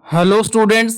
Hello students,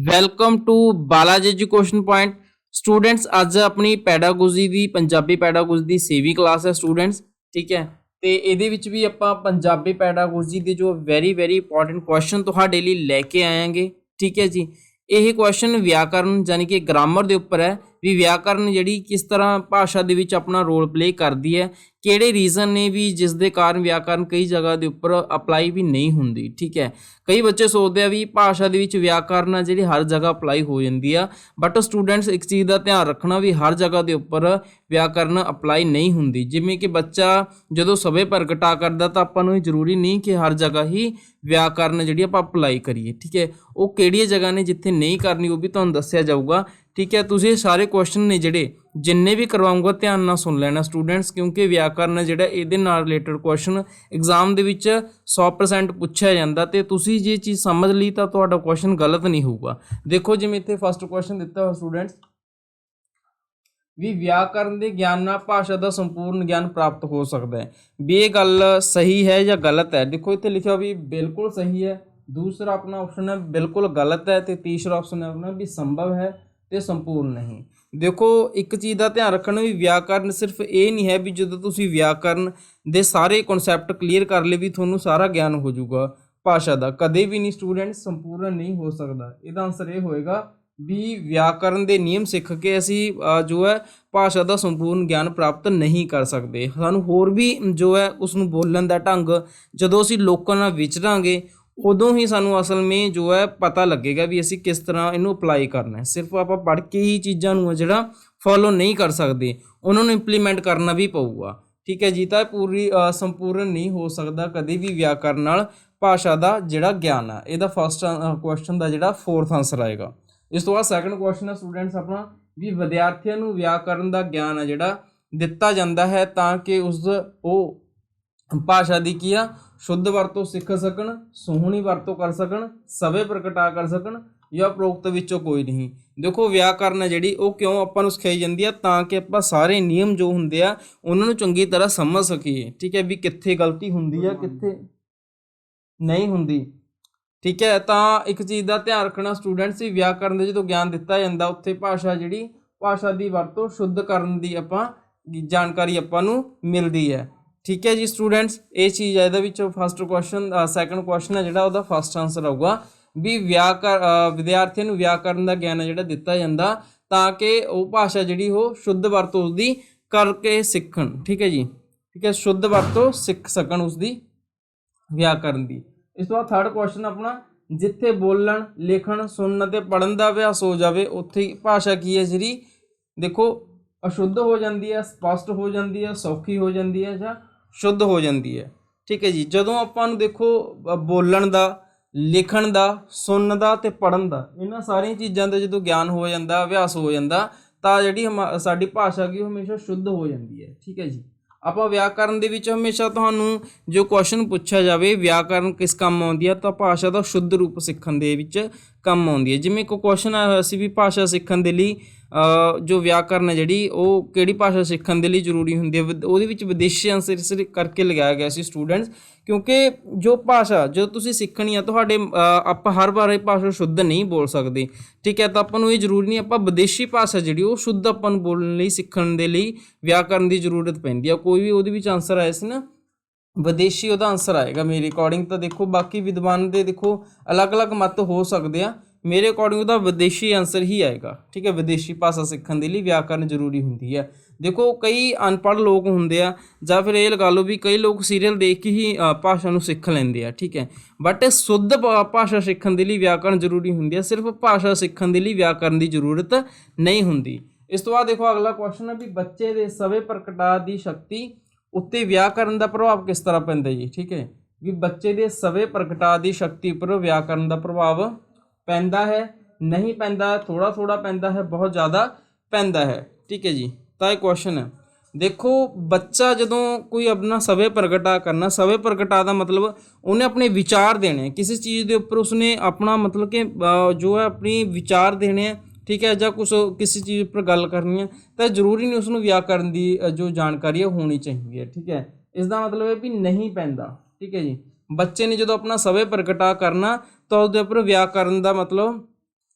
welcome to Balaji Education Point. Students ਅੱਜ ਆਪਣੀ pedagogy ਦੀ ਪੰਜਾਬੀ ਪੈਡਾਗੋਜੀ ਦੀ 6ਵੀਂ ਕਲਾਸ ਹੈ ਸਟੂडेंट्स। ਠੀਕ ਹੈ, ਤੇ ਇਹਦੇ ਵਿੱਚ ਵੀ ਆਪਾਂ ਪੰਜਾਬੀ ਪੈਡਾਗੋਜੀ ਦੇ ਜੋ ਵੈਰੀ ਇੰਪੋਰਟੈਂਟ ਕੁਐਸਚਨ ਤੁਹਾਡੇ ਲਈ ਲੈ ਕੇ ਆਵਾਂਗੇ। ਠੀਕ ਹੈ ਜੀ, ਇਹ ਕੁਐਸਚਨ ਵਿਆਕਰਨ ਯਾਨੀ ਕਿ ਗ੍ਰਾਮਰ ਦੇ ਉੱਪਰ ਹੈ ਵੀ ਵਿਆਕਰਨ ਜਿਹੜੀ ਕਿਸ ਤਰ੍ਹਾਂ ਭਾਸ਼ਾ ਦੇ ਵਿੱਚ ਆਪਣਾ ਰੋਲ ਪਲੇ ਕਰਦੀ ਹੈ, ਕਿਹੜੇ ਰੀਜ਼ਨ ਨੇ ਵੀ ਜਿਸ ਦੇ ਕਾਰਨ ਵਿਆਕਰਨ ਕਈ ਜਗ੍ਹਾ ਦੇ ਉੱਪਰ ਅਪਲਾਈ ਵੀ ਨਹੀਂ ਹੁੰਦੀ। ਠੀਕ ਹੈ, ਕਈ ਬੱਚੇ ਸੋਚਦੇ ਆ ਵੀ ਭਾਸ਼ਾ ਦੇ ਵਿੱਚ ਵਿਆਕਰਨ ਆ ਜਿਹੜੀ ਹਰ ਜਗ੍ਹਾ ਅਪਲਾਈ ਹੋ ਜਾਂਦੀ ਆ, ਬਟ ਸਟੂਡੈਂਟਸ ਇੱਕ ਚੀਜ਼ ਦਾ ਧਿਆਨ ਰੱਖਣਾ ਵੀ ਹਰ ਜਗ੍ਹਾ ਦੇ ਉੱਪਰ ਵਿਆਕਰਨ ਅਪਲਾਈ ਨਹੀਂ ਹੁੰਦੀ। ਜਿਵੇਂ ਕਿ ਬੱਚਾ ਜਦੋਂ ਸਵੇ ਪ੍ਰਗਟਾ ਕਰਦਾ ਤਾਂ ਆਪਾਂ ਨੂੰ ਇਹ ਜ਼ਰੂਰੀ ਨਹੀਂ ਕਿ ਹਰ ਜਗ੍ਹਾ ਹੀ ਵਿਆਕਰਨ ਜਿਹੜੀ ਆਪਾਂ ਅਪਲਾਈ ਕਰੀਏ। ਠੀਕ ਹੈ, ਉਹ ਕਿਹੜੀਆਂ ਜਗ੍ਹਾ ਨੇ ਜਿੱਥੇ ਨਹੀਂ ਕਰਨੀ ਉਹ ਵੀ ਤੁਹਾਨੂੰ ਦੱਸਿਆ ਜਾਊਗਾ। ਠੀਕ ਹੈ, ਤੁਸੀਂ ਸਾਰੇ ਕੁਐਸਚਨ ਨੇ ਜਿਹੜੇ ਜਿੰਨੇ ਵੀ ਕਰਵਾਉਂਗਾ ਧਿਆਨ ਨਾਲ ਸੁਣ ਲੈਣਾ ਸਟੂਡੈਂਟਸ, ਕਿਉਂਕਿ ਵਿਆਕਰਨ ਜਿਹੜਾ ਇਹਦੇ ਨਾਲ ਰਿਲੇਟਡ ਕੁਐਸਚਨ ਐਗਜ਼ਾਮ ਦੇ ਵਿੱਚ 100% ਪੁੱਛਿਆ ਜਾਂਦਾ ਤੇ ਤੁਸੀਂ ਜੇ ਚੀਜ਼ ਸਮਝ ਲਈ ਤਾਂ ਤੁਹਾਡਾ ਕੁਐਸਚਨ ਗਲਤ ਨਹੀਂ ਹੋਊਗਾ। ਦੇਖੋ ਜਿਵੇਂ ਇੱਥੇ ਫਸਟ ਕੁਐਸਚਨ ਦਿੱਤਾ ਹੋਇਆ ਸਟੂਡੈਂਟਸ ਵੀ ਵਿਆਕਰਨ ਦੇ ਗਿਆਨ ਨਾਲ ਭਾਸ਼ਾ ਦਾ ਸੰਪੂਰਨ ਗਿਆਨ ਪ੍ਰਾਪਤ ਹੋ ਸਕਦਾ ਹੈ, ਵੀ ਇਹ ਗੱਲ ਸਹੀ ਹੈ ਜਾਂ ਗਲਤ ਹੈ। ਦੇਖੋ ਇੱਥੇ ਲਿਖਿਆ ਵੀ ਬਿਲਕੁਲ ਸਹੀ ਹੈ, ਦੂਸਰਾ ਆਪਣਾ ਆਪਸ਼ਨ ਹੈ ਬਿਲਕੁਲ ਗਲਤ ਹੈ, ਤੇ ਤੀਸਰਾ ਆਪਸ਼ਨ ਹੈ ਆਪਣਾ ਵੀ ਸੰਭਵ ਹੈ ਤੇ ਸੰਪੂਰਨ ਨਹੀਂ। ਦੇਖੋ ਇੱਕ ਚੀਜ਼ ਦਾ ਧਿਆਨ ਰੱਖਣਾ ਵੀ ਵਿਆਕਰਨ ਸਿਰਫ ਇਹ ਨਹੀਂ ਹੈ ਵੀ ਜਦੋਂ ਤੁਸੀਂ ਵਿਆਕਰਨ ਦੇ ਸਾਰੇ ਕਨਸੈਪਟ ਕਲੀਅਰ ਕਰ ਲਏ ਵੀ ਤੁਹਾਨੂੰ ਸਾਰਾ ਗਿਆਨ ਹੋ ਜਾਊਗਾ ਭਾਸ਼ਾ ਦਾ, ਕਦੇ ਵੀ ਨਹੀਂ ਸਟੂਡੈਂਟ, ਸੰਪੂਰਨ ਨਹੀਂ ਹੋ ਸਕਦਾ। ਇਹਦਾ ਆਨਸਰ ਇਹ ਹੋਏਗਾ ਵੀ ਵਿਆਕਰਨ ਦੇ ਨਿਯਮ ਸਿੱਖ ਕੇ ਅਸੀਂ ਜੋ ਹੈ ਭਾਸ਼ਾ ਦਾ ਸੰਪੂਰਨ ਗਿਆਨ ਪ੍ਰਾਪਤ ਨਹੀਂ ਕਰ ਸਕਦੇ। ਸਾਨੂੰ ਹੋਰ ਵੀ ਜੋ ਹੈ ਉਸ ਨੂੰ ਬੋਲਣ ਦਾ ਢੰਗ, ਜਦੋਂ ਅਸੀਂ ਲੋਕਾਂ ਨਾਲ ਵਿਚਰਾਂਗੇ ਉਦੋਂ ਹੀ ਸਾਨੂੰ ਅਸਲ ਵਿੱਚ ਜੋ ਹੈ ਪਤਾ ਲੱਗੇਗਾ ਵੀ ਅਸੀਂ ਕਿਸ ਤਰ੍ਹਾਂ ਇਹਨੂੰ ਅਪਲਾਈ ਕਰਨਾ ਹੈ। ਸਿਰਫ ਆਪਾਂ ਪੜ੍ਹ ਕੇ ਹੀ ਚੀਜ਼ਾਂ ਨੂੰ ਜਿਹੜਾ ਫੋਲੋ ਨਹੀਂ ਕਰ ਸਕਦੇ, ਉਹਨਾਂ ਨੂੰ ਇੰਪਲੀਮੈਂਟ ਕਰਨਾ ਵੀ ਪਊਗਾ। ਠੀਕ ਹੈ ਜੀ, ਤਾਂ ਪੂਰੀ ਸੰਪੂਰਨ ਨਹੀਂ ਹੋ ਸਕਦਾ ਕਦੇ ਵੀ ਵਿਆਕਰਨ ਨਾਲ ਭਾਸ਼ਾ ਦਾ ਜਿਹੜਾ ਗਿਆਨ ਆ। ਇਹਦਾ ਫਸਟ ਕੁਐਸਚਨ ਦਾ ਜਿਹੜਾ 4th ਆਨਸਰ ਆਏਗਾ। ਇਸ ਤੋਂ ਬਾਅਦ ਸੈਕੰਡ ਕੁਐਸਚਨ ਹੈ ਸਟੂਡੈਂਟਸ ਆਪਣਾ ਵੀ ਵਿਦਿਆਰਥੀਆਂ ਨੂੰ ਵਿਆਕਰਨ ਦਾ ਗਿਆਨ ਆ ਜਿਹੜਾ ਦਿੱਤਾ ਜਾਂਦਾ ਹੈ ਤਾਂ ਕਿ ਉਹ ਭਾਸ਼ਾ ਦੀ ਕੀ ਆ ਸ਼ੁੱਧ ਵਰਤੋਂ ਸਿੱਖ ਸਕਣ, ਸੋਹਣੀ ਵਰਤੋਂ ਕਰ ਸਕਣ, ਸਵੇ ਪ੍ਰਗਟਾ ਕਰ ਸਕਣ ਜਾਂ ਉਪਰੋਕਤ ਵਿੱਚੋਂ ਕੋਈ ਨਹੀਂ। ਦੇਖੋ ਵਿਆਕਰਨ ਹੈ ਜਿਹੜੀ ਉਹ ਕਿਉਂ ਆਪਾਂ ਨੂੰ ਸਿਖਾਈ ਜਾਂਦੀ ਆ ਤਾਂ ਕਿ ਆਪਾਂ ਸਾਰੇ ਨਿਯਮ ਜੋ ਹੁੰਦੇ ਆ ਉਹਨਾਂ ਨੂੰ ਚੰਗੀ ਤਰ੍ਹਾਂ ਸਮਝ ਸਕੀਏ। ਠੀਕ ਹੈ, ਵੀ ਕਿੱਥੇ ਗਲਤੀ ਹੁੰਦੀ ਆ ਕਿੱਥੇ ਨਹੀਂ ਹੁੰਦੀ। ਠੀਕ ਹੈ, ਤਾਂ ਇੱਕ ਚੀਜ਼ ਦਾ ਧਿਆਨ ਰੱਖਣਾ ਸਟੂਡੈਂਟਸ ਵੀ ਵਿਆਕਰਨ ਦੇ ਜਦੋਂ ਗਿਆਨ ਦਿੱਤਾ ਜਾਂਦਾ ਉੱਥੇ ਭਾਸ਼ਾ ਦੀ ਵਰਤੋਂ ਸ਼ੁੱਧ ਕਰਨ ਦੀ ਆਪਾਂ ਜਾਣਕਾਰੀ ਆਪਾਂ ਨੂੰ ਮਿਲਦੀ ਹੈ। ਠੀਕ ਹੈ ਜੀ ਸਟੂਡੈਂਟਸ, ਇਹ ਚੀਜ਼ ਹੈ ਇਹਦੇ ਵਿੱਚ ਫਸਟ ਕੁਐਸਚਨ ਸੈਕੰਡ ਕੁਐਸਚਨ ਹੈ ਜਿਹੜਾ ਉਹਦਾ ਫਸਟ ਆਨਸਰ ਆਊਗਾ ਵੀ ਵਿਦਿਆਰਥੀਆਂ ਨੂੰ ਵਿਆਕਰਨ ਦਾ ਗਿਆਨ ਹੈ ਜਿਹੜਾ ਦਿੱਤਾ ਜਾਂਦਾ ਤਾਂ ਕਿ ਉਹ ਭਾਸ਼ਾ ਜਿਹੜੀ ਉਹ ਸ਼ੁੱਧ ਵਰਤੋਂ ਉਸਦੀ ਕਰਕੇ ਸਿੱਖਣ। ਠੀਕ ਹੈ ਜੀ, ਠੀਕ ਹੈ, ਸ਼ੁੱਧ ਵਰਤੋਂ ਸਿੱਖ ਸਕਣ ਉਸਦੀ ਵਿਆਕਰਨ ਦੀ। ਇਸ ਤੋਂ ਬਾਅਦ ਥਰਡ ਕੁਐਸਚਨ ਆਪਣਾ ਜਿੱਥੇ ਬੋਲਣ, ਲਿਖਣ, ਸੁਣਨ ਅਤੇ ਪੜ੍ਹਨ ਦਾ ਅਭਿਆਸ ਹੋ ਜਾਵੇ ਉੱਥੇ ਭਾਸ਼ਾ ਕੀ ਹੈ ਜਿਹੜੀ ਦੇਖੋ ਅਸ਼ੁੱਧ ਹੋ ਜਾਂਦੀ ਹੈ, ਸਪਸ਼ਟ ਹੋ ਜਾਂਦੀ ਹੈ, ਸੌਖੀ ਹੋ ਜਾਂਦੀ ਹੈ ਜਾਂ ਸ਼ੁੱਧ ਹੋ ਜਾਂਦੀ ਹੈ। ਠੀਕ ਹੈ ਜੀ, ਜਦੋਂ ਆਪਾਂ ਨੂੰ ਦੇਖੋ ਬੋਲਣ ਦਾ, ਲਿਖਣ ਦਾ, ਸੁਣਨ ਦਾ ਤੇ ਪੜ੍ਹਨ ਦਾ, ਇਹਨਾਂ ਸਾਰੀਆਂ ਚੀਜ਼ਾਂ ਦਾ ਜਦੋਂ ਗਿਆਨ ਹੋ ਜਾਂਦਾ, ਅਭਿਆਸ ਹੋ ਜਾਂਦਾ ਤਾਂ ਜਿਹੜੀ ਸਾਡੀ ਭਾਸ਼ਾ ਕੀ ਉਹ ਹਮੇਸ਼ਾ ਸ਼ੁੱਧ ਹੋ ਜਾਂਦੀ ਹੈ। ਠੀਕ ਹੈ ਜੀ, ਆਪਾਂ ਵਿਆਕਰਨ ਦੇ ਵਿੱਚ ਹਮੇਸ਼ਾ ਤੁਹਾਨੂੰ ਜੋ ਕੁਐਸਚਨ ਪੁੱਛਿਆ ਜਾਵੇ ਵਿਆਕਰਨ ਕਿਸ ਕੰਮ ਆਉਂਦੀ ਹੈ ਤਾਂ ਭਾਸ਼ਾ ਦਾ ਸ਼ੁੱਧ ਰੂਪ ਸਿੱਖਣ ਦੇ ਵਿੱਚ ਕੰਮ ਆਉਂਦੀ ਹੈ। ਜਿਵੇਂ ਇੱਕ ਕੁਐਸਚਨ ਆਇਆ ਹੋਇਆ ਸੀ ਵੀ ਭਾਸ਼ਾ ਸਿੱਖਣ ਦੇ ਲਈ ਜੋ ਵਿਆਕਰਨ ਹੈ ਜਿਹੜੀ ਉਹ ਕਿਹੜੀ ਭਾਸ਼ਾ ਸਿੱਖਣ ਦੇ ਲਈ ਜ਼ਰੂਰੀ ਹੁੰਦੀ ਹੈ, ਉਹਦੇ ਵਿੱਚ ਵਿਦੇਸ਼ੀ ਆਨਸਰ ਇਸ ਕਰਕੇ ਲਗਾਇਆ ਗਿਆ ਸੀ ਸਟੂਡੈਂਟਸ, ਕਿਉਂਕਿ ਜੋ ਭਾਸ਼ਾ ਜੋ ਤੁਸੀਂ ਸਿੱਖਣੀ ਆ ਤੁਹਾਡੇ ਆਪਾਂ ਹਰ ਵਾਰ ਇਹ ਭਾਸ਼ਾ ਸ਼ੁੱਧ ਨਹੀਂ ਬੋਲ ਸਕਦੇ। ਠੀਕ ਹੈ, ਤਾਂ ਆਪਾਂ ਨੂੰ ਇਹ ਜ਼ਰੂਰੀ ਨਹੀਂ, ਆਪਾਂ ਵਿਦੇਸ਼ੀ ਭਾਸ਼ਾ ਜਿਹੜੀ ਉਹ ਸ਼ੁੱਧ ਆਪਾਂ ਨੂੰ ਬੋਲਣ ਲਈ ਸਿੱਖਣ ਦੇ ਲਈ ਵਿਆਕਰਨ ਦੀ ਜ਼ਰੂਰਤ ਪੈਂਦੀ ਆ। ਕੋਈ ਵੀ ਉਹਦੇ ਵਿੱਚ ਆਨਸਰ ਆਇਆ ਸੀ ਨਾ ਵਿਦੇਸ਼ੀ, ਉਹਦਾ ਆਨਸਰ ਆਏਗਾ ਮੇਰੇ ਅਕੋਰਡਿੰਗ ਤਾਂ। ਦੇਖੋ ਬਾਕੀ ਵਿਦਵਾਨ ਦੇ ਦੇਖੋ ਅਲੱਗ-ਅਲੱਗ ਮਤ ਹੋ ਸਕਦੇ ਆ, ਮੇਰੇ ਅਕੋਰਡਿੰਗ ਉਹਦਾ ਵਿਦੇਸ਼ੀ ਆਨਸਰ ਹੀ ਆਏਗਾ। ਠੀਕ ਹੈ, ਵਿਦੇਸ਼ੀ ਭਾਸ਼ਾ ਸਿੱਖਣ ਦੇ ਲਈ ਵਿਆਕਰਨ ਜ਼ਰੂਰੀ ਹੁੰਦੀ ਹੈ। ਦੇਖੋ ਕਈ ਅਨਪੜ੍ਹ ਲੋਕ ਹੁੰਦੇ ਆ ਜਾਂ ਫਿਰ ਇਹ ਲਗਾ ਲਓ ਵੀ ਕਈ ਲੋਕ ਸੀਰੀਅਲ ਦੇਖ ਕੇ ਹੀ ਭਾਸ਼ਾ ਨੂੰ ਸਿੱਖ ਲੈਂਦੇ ਆ। ਠੀਕ ਹੈ, ਬਟ ਸ਼ੁੱਧ ਭਾਸ਼ਾ ਸਿੱਖਣ ਦੇ ਲਈ ਵਿਆਕਰਨ ਜ਼ਰੂਰੀ ਹੁੰਦੀ ਹੈ, ਸਿਰਫ ਭਾਸ਼ਾ ਸਿੱਖਣ ਦੇ ਲਈ ਵਿਆਕਰਨ ਦੀ ਜ਼ਰੂਰਤ ਨਹੀਂ ਹੁੰਦੀ। ਇਸ ਤੋਂ ਬਾਅਦ ਦੇਖੋ ਅਗਲਾ ਕੁਐਸਚਨ ਹੈ ਵੀ ਬੱਚੇ ਦੇ ਸਵੇ ਪ੍ਰਗਟਾ ਦੀ ਸ਼ਕਤੀ ਉੱਤੇ ਵਿਆਕਰਨ ਦਾ ਪ੍ਰਭਾਵ ਕਿਸ ਤਰ੍ਹਾਂ ਪੈਂਦਾ ਜੀ। ਠੀਕ ਹੈ, ਵੀ ਬੱਚੇ ਦੇ ਸਵੇ ਪ੍ਰਗਟਾ ਦੀ ਸ਼ਕਤੀ ਉੱਪਰ ਵਿਆਕਰਨ ਦਾ ਪ੍ਰਭਾਵ ਪੈਂਦਾ ਹੈ, ਨਹੀਂ ਪੈਂਦਾ, ਥੋੜਾ ਥੋੜਾ ਪੈਂਦਾ ਹੈ, ਬਹੁਤ ਜ਼ਿਆਦਾ ਪੈਂਦਾ ਹੈ। ਠੀਕ ਹੈ ਜੀ, ਤਾਂ ਇਹ ਕੁਐਸਚਨ ਹੈ। ਦੇਖੋ ਬੱਚਾ ਜਦੋਂ ਕੋਈ ਆਪਣਾ ਸਵੇ ਪ੍ਰਗਟਾ ਕਰਨਾ, ਸਵੇ ਪ੍ਰਗਟਾ ਦਾ ਮਤਲਬ ਉਹਨੇ ਆਪਣੇ ਵਿਚਾਰ ਦੇਣੇ ਕਿਸੇ ਚੀਜ਼ ਦੇ ਉੱਪਰ, ਉਸਨੇ ਆਪਣਾ ਮਤਲਬ ਕਿ ਜੋ ਹੈ ਆਪਣੀ ਵਿਚਾਰ ਦੇਣੇ ਹੈ। ਠੀਕ ਹੈ, ਜਾਂ ਕੁਛ ਕਿਸੇ ਚੀਜ਼ ਉੱਪਰ ਗੱਲ ਕਰਨੀ ਹੈ ਤਾਂ ਜ਼ਰੂਰੀ ਨਹੀਂ ਉਸਨੂੰ ਵਿਆਕਰਨ ਦੀ ਜੋ ਜਾਣਕਾਰੀ ਹੈ ਹੋਣੀ ਚਾਹੀਦੀ ਹੈ। ਠੀਕ ਹੈ, ਇਸ ਦਾ ਮਤਲਬ ਹੈ ਵੀ ਨਹੀਂ ਪੈਂਦਾ। ਠੀਕ ਹੈ ਜੀ, ਬੱਚੇ ਨੇ ਜਦੋਂ ਆਪਣਾ ਸਵੈ ਪ੍ਰਗਟਾ ਕਰਨਾ ਤਾਂ ਉਹਦੇ ਉੱਪਰ ਵਿਆਕਰਨ ਦਾ ਮਤਲਬ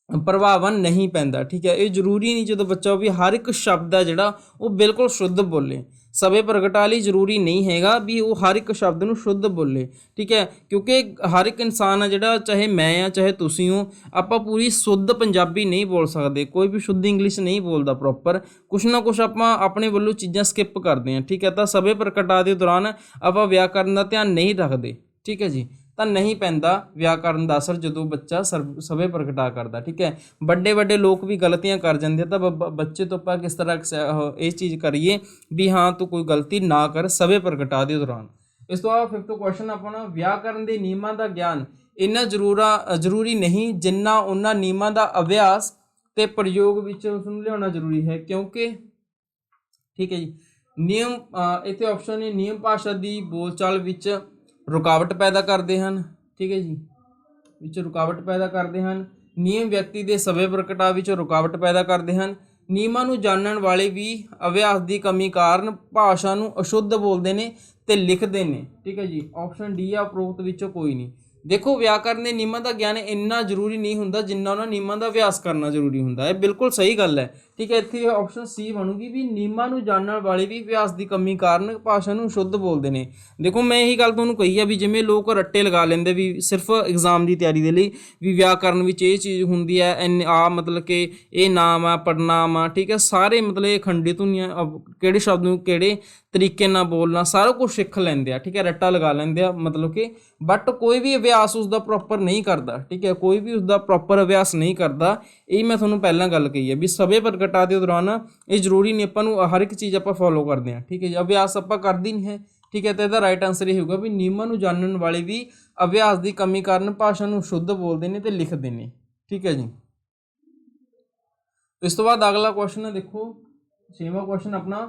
ਪ੍ਰਭਾਵ ਨਹੀਂ ਪੈਂਦਾ। ਠੀਕ ਹੈ, ਇਹ ਜ਼ਰੂਰੀ ਨਹੀਂ ਜਦੋਂ ਬੱਚਾ ਵੀ ਹਰ ਇੱਕ ਸ਼ਬਦ ਹੈ ਜਿਹੜਾ ਉਹ ਬਿਲਕੁਲ ਸ਼ੁੱਧ ਬੋਲੇ। ਸਵੈ ਪ੍ਰਗਟਾ ਲਈ ਜ਼ਰੂਰੀ ਨਹੀਂ ਹੈਗਾ ਵੀ ਉਹ ਹਰ ਇੱਕ ਸ਼ਬਦ ਨੂੰ ਸ਼ੁੱਧ ਬੋਲੇ। ਠੀਕ ਹੈ, ਕਿਉਂਕਿ ਹਰ ਇੱਕ ਇਨਸਾਨ ਆ ਜਿਹੜਾ, ਚਾਹੇ ਮੈਂ ਆ ਚਾਹੇ ਤੁਸੀਂ ਹੋ, ਆਪਾਂ ਪੂਰੀ ਸ਼ੁੱਧ ਪੰਜਾਬੀ ਨਹੀਂ ਬੋਲ ਸਕਦੇ, ਕੋਈ ਵੀ ਸ਼ੁੱਧ ਇੰਗਲਿਸ਼ ਨਹੀਂ ਬੋਲਦਾ ਪ੍ਰੋਪਰ, ਕੁਛ ਨਾ ਕੁਛ ਆਪਾਂ ਆਪਣੇ ਵੱਲੋਂ ਚੀਜ਼ਾਂ ਸਕਿਪ ਕਰਦੇ ਹਾਂ। ਠੀਕ ਹੈ, ਤਾਂ ਸਵੈ ਪ੍ਰਗਟਾ ਦੇ ਦੌਰਾਨ ਆਪਾਂ ਵਿਆਕਰਨ ਦਾ ਧਿਆਨ ਨਹੀਂ ਰੱਖਦੇ। ਠੀਕ ਹੈ ਜੀ, ਤਾਂ ਨਹੀਂ ਪੈਂਦਾ ਵਿਆਕਰਨ ਦਾ ਅਸਰ ਜਦੋਂ ਬੱਚਾ ਸਵੈ ਪ੍ਰਗਟਾ ਕਰਦਾ। ਠੀਕ ਹੈ, ਵੱਡੇ ਵੱਡੇ ਲੋਕ ਵੀ ਗਲਤੀਆਂ ਕਰ ਜਾਂਦੇ ਤਾਂ ਬੱਚੇ ਤੋਂ ਆਪਾਂ ਕਿਸ ਤਰ੍ਹਾਂ ਇਹ ਚੀਜ਼ ਕਰੀਏ ਵੀ ਹਾਂ ਤੂੰ ਕੋਈ ਗਲਤੀ ਨਾ ਕਰ ਸਵੈ ਪ੍ਰਗਟਾ ਦੇ ਦੌਰਾਨ। ਇਸ ਤੋਂ ਬਾਅਦ 5th ਕੁਐਸਚਨ ਆਪਣਾ, ਵਿਆਕਰਨ ਦੇ ਨਿਯਮਾਂ ਦਾ ਗਿਆਨ ਇੰਨਾ ਜ਼ਰੂਰੀ ਨਹੀਂ ਜਿੰਨਾ ਉਹਨਾਂ ਨਿਯਮਾਂ ਦਾ ਅਭਿਆਸ ਤੇ ਪ੍ਰਯੋਗ ਵਿੱਚ ਉਸਨੂੰ ਲਿਆਉਣਾ ਜ਼ਰੂਰੀ ਹੈ। ਕਿਉਂਕਿ ਠੀਕ ਹੈ ਜੀ, ਨਿਯਮ ਇੱਥੇ ਆਪਸ਼ਨ ਨੇ, ਨਿਯਮ ਭਾਸ਼ਾ ਦੀ ਬੋਲਚਾਲ ਵਿੱਚ ਰੁਕਾਵਟ ਪੈਦਾ ਕਰਦੇ ਹਨ। ਠੀਕ ਹੈ ਜੀ, ਵਿੱਚ ਰੁਕਾਵਟ ਪੈਦਾ ਕਰਦੇ ਹਨ। ਨਿਯਮ ਵਿਅਕਤੀ ਦੇ ਸਵੈ ਪ੍ਰਗਟਾਅ ਵਿੱਚ ਰੁਕਾਵਟ ਪੈਦਾ ਕਰਦੇ ਹਨ। ਨਿਯਮਾਂ ਨੂੰ ਜਾਣਨ ਵਾਲੇ ਵੀ ਅਭਿਆਸ ਦੀ ਕਮੀ ਕਾਰਨ ਭਾਸ਼ਾ ਨੂੰ ਅਸ਼ੁੱਧ ਬੋਲਦੇ ਨੇ ਤੇ ਲਿਖਦੇ ਨੇ। ਠੀਕ ਹੈ ਜੀ, ਆਪਸ਼ਨ ਡੀ ਆ ਉਪਰੋਕਤ ਵਿੱਚੋਂ ਕੋਈ ਨਹੀਂ। ਦੇਖੋ, ਵਿਆਕਰਨ ਦੇ ਨਿਯਮਾਂ ਦਾ ਗਿਆਨ ਇੰਨਾ ਜ਼ਰੂਰੀ ਨਹੀਂ ਹੁੰਦਾ ਜਿੰਨਾ ਉਹਨਾਂ ਨਿਯਮਾਂ ਦਾ ਅਭਿਆਸ ਕਰਨਾ ਜ਼ਰੂਰੀ ਹੁੰਦਾ ਹੈ। ਬਿਲਕੁਲ ਸਹੀ ਗੱਲ ਹੈ। ਠੀਕ ਹੈ, ਇੱਥੇ ਆਪਸ਼ਨ ਸੀ ਬਣੂਗੀ ਵੀ ਨਿਯਮਾਂ ਨੂੰ ਜਾਣਨ ਵਾਲੇ ਵੀ ਅਭਿਆਸ ਦੀ ਕਮੀ ਕਾਰਨ ਭਾਸ਼ਾ ਨੂੰ ਸ਼ੁੱਧ ਬੋਲਦੇ ਨੇ। ਦੇਖੋ, ਮੈਂ ਇਹੀ ਗੱਲ ਤੁਹਾਨੂੰ ਕਹੀ ਆ ਵੀ ਜਿਵੇਂ ਲੋਕ ਰੱਟੇ ਲਗਾ ਲੈਂਦੇ ਵੀ ਸਿਰਫ ਐਗਜ਼ਾਮ ਦੀ ਤਿਆਰੀ ਦੇ ਲਈ ਵੀ ਵਿਆਕਰਨ ਵਿੱਚ ਇਹ ਚੀਜ਼ ਹੁੰਦੀ ਹੈ, ਮਤਲਬ ਕਿ ਇਹ ਨਾਮ ਆ, ਪੜਨਾਮ ਆ। ਠੀਕ ਹੈ, ਸਾਰੇ ਮਤਲਬ ਇਹ ਖੰਡੀ ਧੁਨੀਆਂ, ਕਿਹੜੇ ਸ਼ਬਦ ਨੂੰ ਕਿਹੜੇ ਤਰੀਕੇ ਨਾਲ ਬੋਲਣਾ, ਸਾਰਾ ਕੁਝ ਸਿੱਖ ਲੈਂਦੇ ਆ। ਠੀਕ ਹੈ, ਰੱਟਾ ਲਗਾ ਲੈਂਦੇ ਆ ਮਤਲਬ ਕਿ, ਬਟ ਕੋਈ ਵੀ ਅਭਿਆਸ ਉਸਦਾ ਪ੍ਰੋਪਰ ਨਹੀਂ ਕਰਦਾ। ਠੀਕ ਹੈ, ਕੋਈ ਵੀ ਉਸਦਾ ਪ੍ਰੋਪਰ ਅਭਿਆਸ ਨਹੀਂ ਕਰਦਾ। ਇਹ ਮੈਂ ਤੁਹਾਨੂੰ ਪਹਿਲਾਂ ਗੱਲ ਕਹੀ ਹੈ ਵੀ ਸਵੈ ਪ੍ਰਗਟਾਅ ਦੇ ਦੌਰਾਨ ਇਹ ਜ਼ਰੂਰੀ ਨਹੀਂ ਆਪਾਂ ਨੂੰ ਹਰ ਇੱਕ ਚੀਜ਼ ਆਪਾਂ ਫੋਲੋ ਕਰਦੇ ਹਾਂ। ਠੀਕ ਹੈ ਜੀ, ਅਭਿਆਸ ਆਪਾਂ ਕਰਦੇ ਨਹੀਂ ਹੈ। ਠੀਕ ਹੈ, ਤਾਂ ਇਹਦਾ ਰਾਈਟ ਆਨਸਰ ਇਹ ਹੋਊਗਾ ਵੀ ਨਿਯਮਾਂ ਨੂੰ ਜਾਣਨ ਵਾਲੇ ਵੀ ਅਭਿਆਸ ਦੀ ਕਮੀ ਕਾਰਨ ਭਾਸ਼ਾ ਨੂੰ ਸ਼ੁੱਧ ਬੋਲਦੇ ਨੇ ਤੇ ਲਿਖਦੇ ਨੇ। ਠੀਕ ਹੈ ਜੀ, ਇਸ ਤੋਂ ਬਾਅਦ ਅਗਲਾ ਕੁਐਸਚਨ ਹੈ, ਦੇਖੋ 6ਵਾਂ ਕੁਐਸਚਨ ਆਪਣਾ,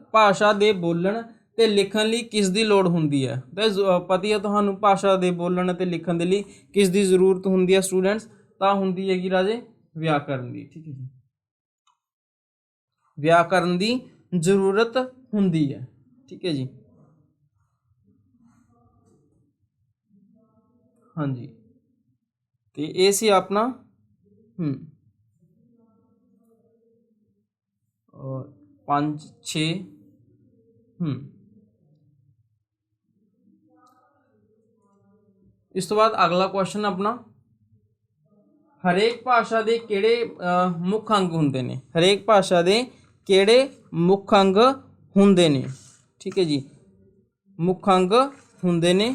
ਭਾਸ਼ਾ ਦੇ ਬੋਲਣ ਤੇ ਲਿਖਣ ਲਈ ਕਿਸ ਦੀ ਲੋੜ ਹੁੰਦੀ ਹੈ। ਤਾਂ ਪਤਾ ਹੀ ਹੈ ਤੁਹਾਨੂੰ, ਭਾਸ਼ਾ ਦੇ ਬੋਲਣ ਅਤੇ ਲਿਖਣ ਦੇ ਲਈ ਕਿਸ ਦੀ ਜ਼ਰੂਰਤ ਹੁੰਦੀ ਹੈ ਸਟੂਡੈਂਟਸ, ਤਾਂ ਹੁੰਦੀ ਹੈਗੀ ਰਾਜੇ ਵਿਆਕਰਨ ਦੀ। ਠੀਕ ਹੈ ਜੀ, ਵਿਆਕਰਨ ਦੀ ਜ਼ਰੂਰਤ ਹੁੰਦੀ ਹੈ। ਠੀਕ ਹੈ ਜੀ, ਹਾਂਜੀ, ਤੇ ਇਹ ਸੀ ਆਪਣਾ 5 6 ਇਸ ਤੋਂ ਬਾਅਦ ਅਗਲਾ ਕੁਐਸਚਨ ਆਪਣਾ, ਹਰੇਕ ਭਾਸ਼ਾ ਦੇ ਕਿਹੜੇ ਮੁੱਖ ਅੰਗ ਹੁੰਦੇ ਨੇ। ਹਰੇਕ ਭਾਸ਼ਾ ਦੇ ਕਿਹੜੇ ਮੁੱਖ ਅੰਗ ਹੁੰਦੇ ਨੇ। ਠੀਕ ਹੈ ਜੀ, ਮੁੱਖ ਅੰਗ ਹੁੰਦੇ ਨੇ।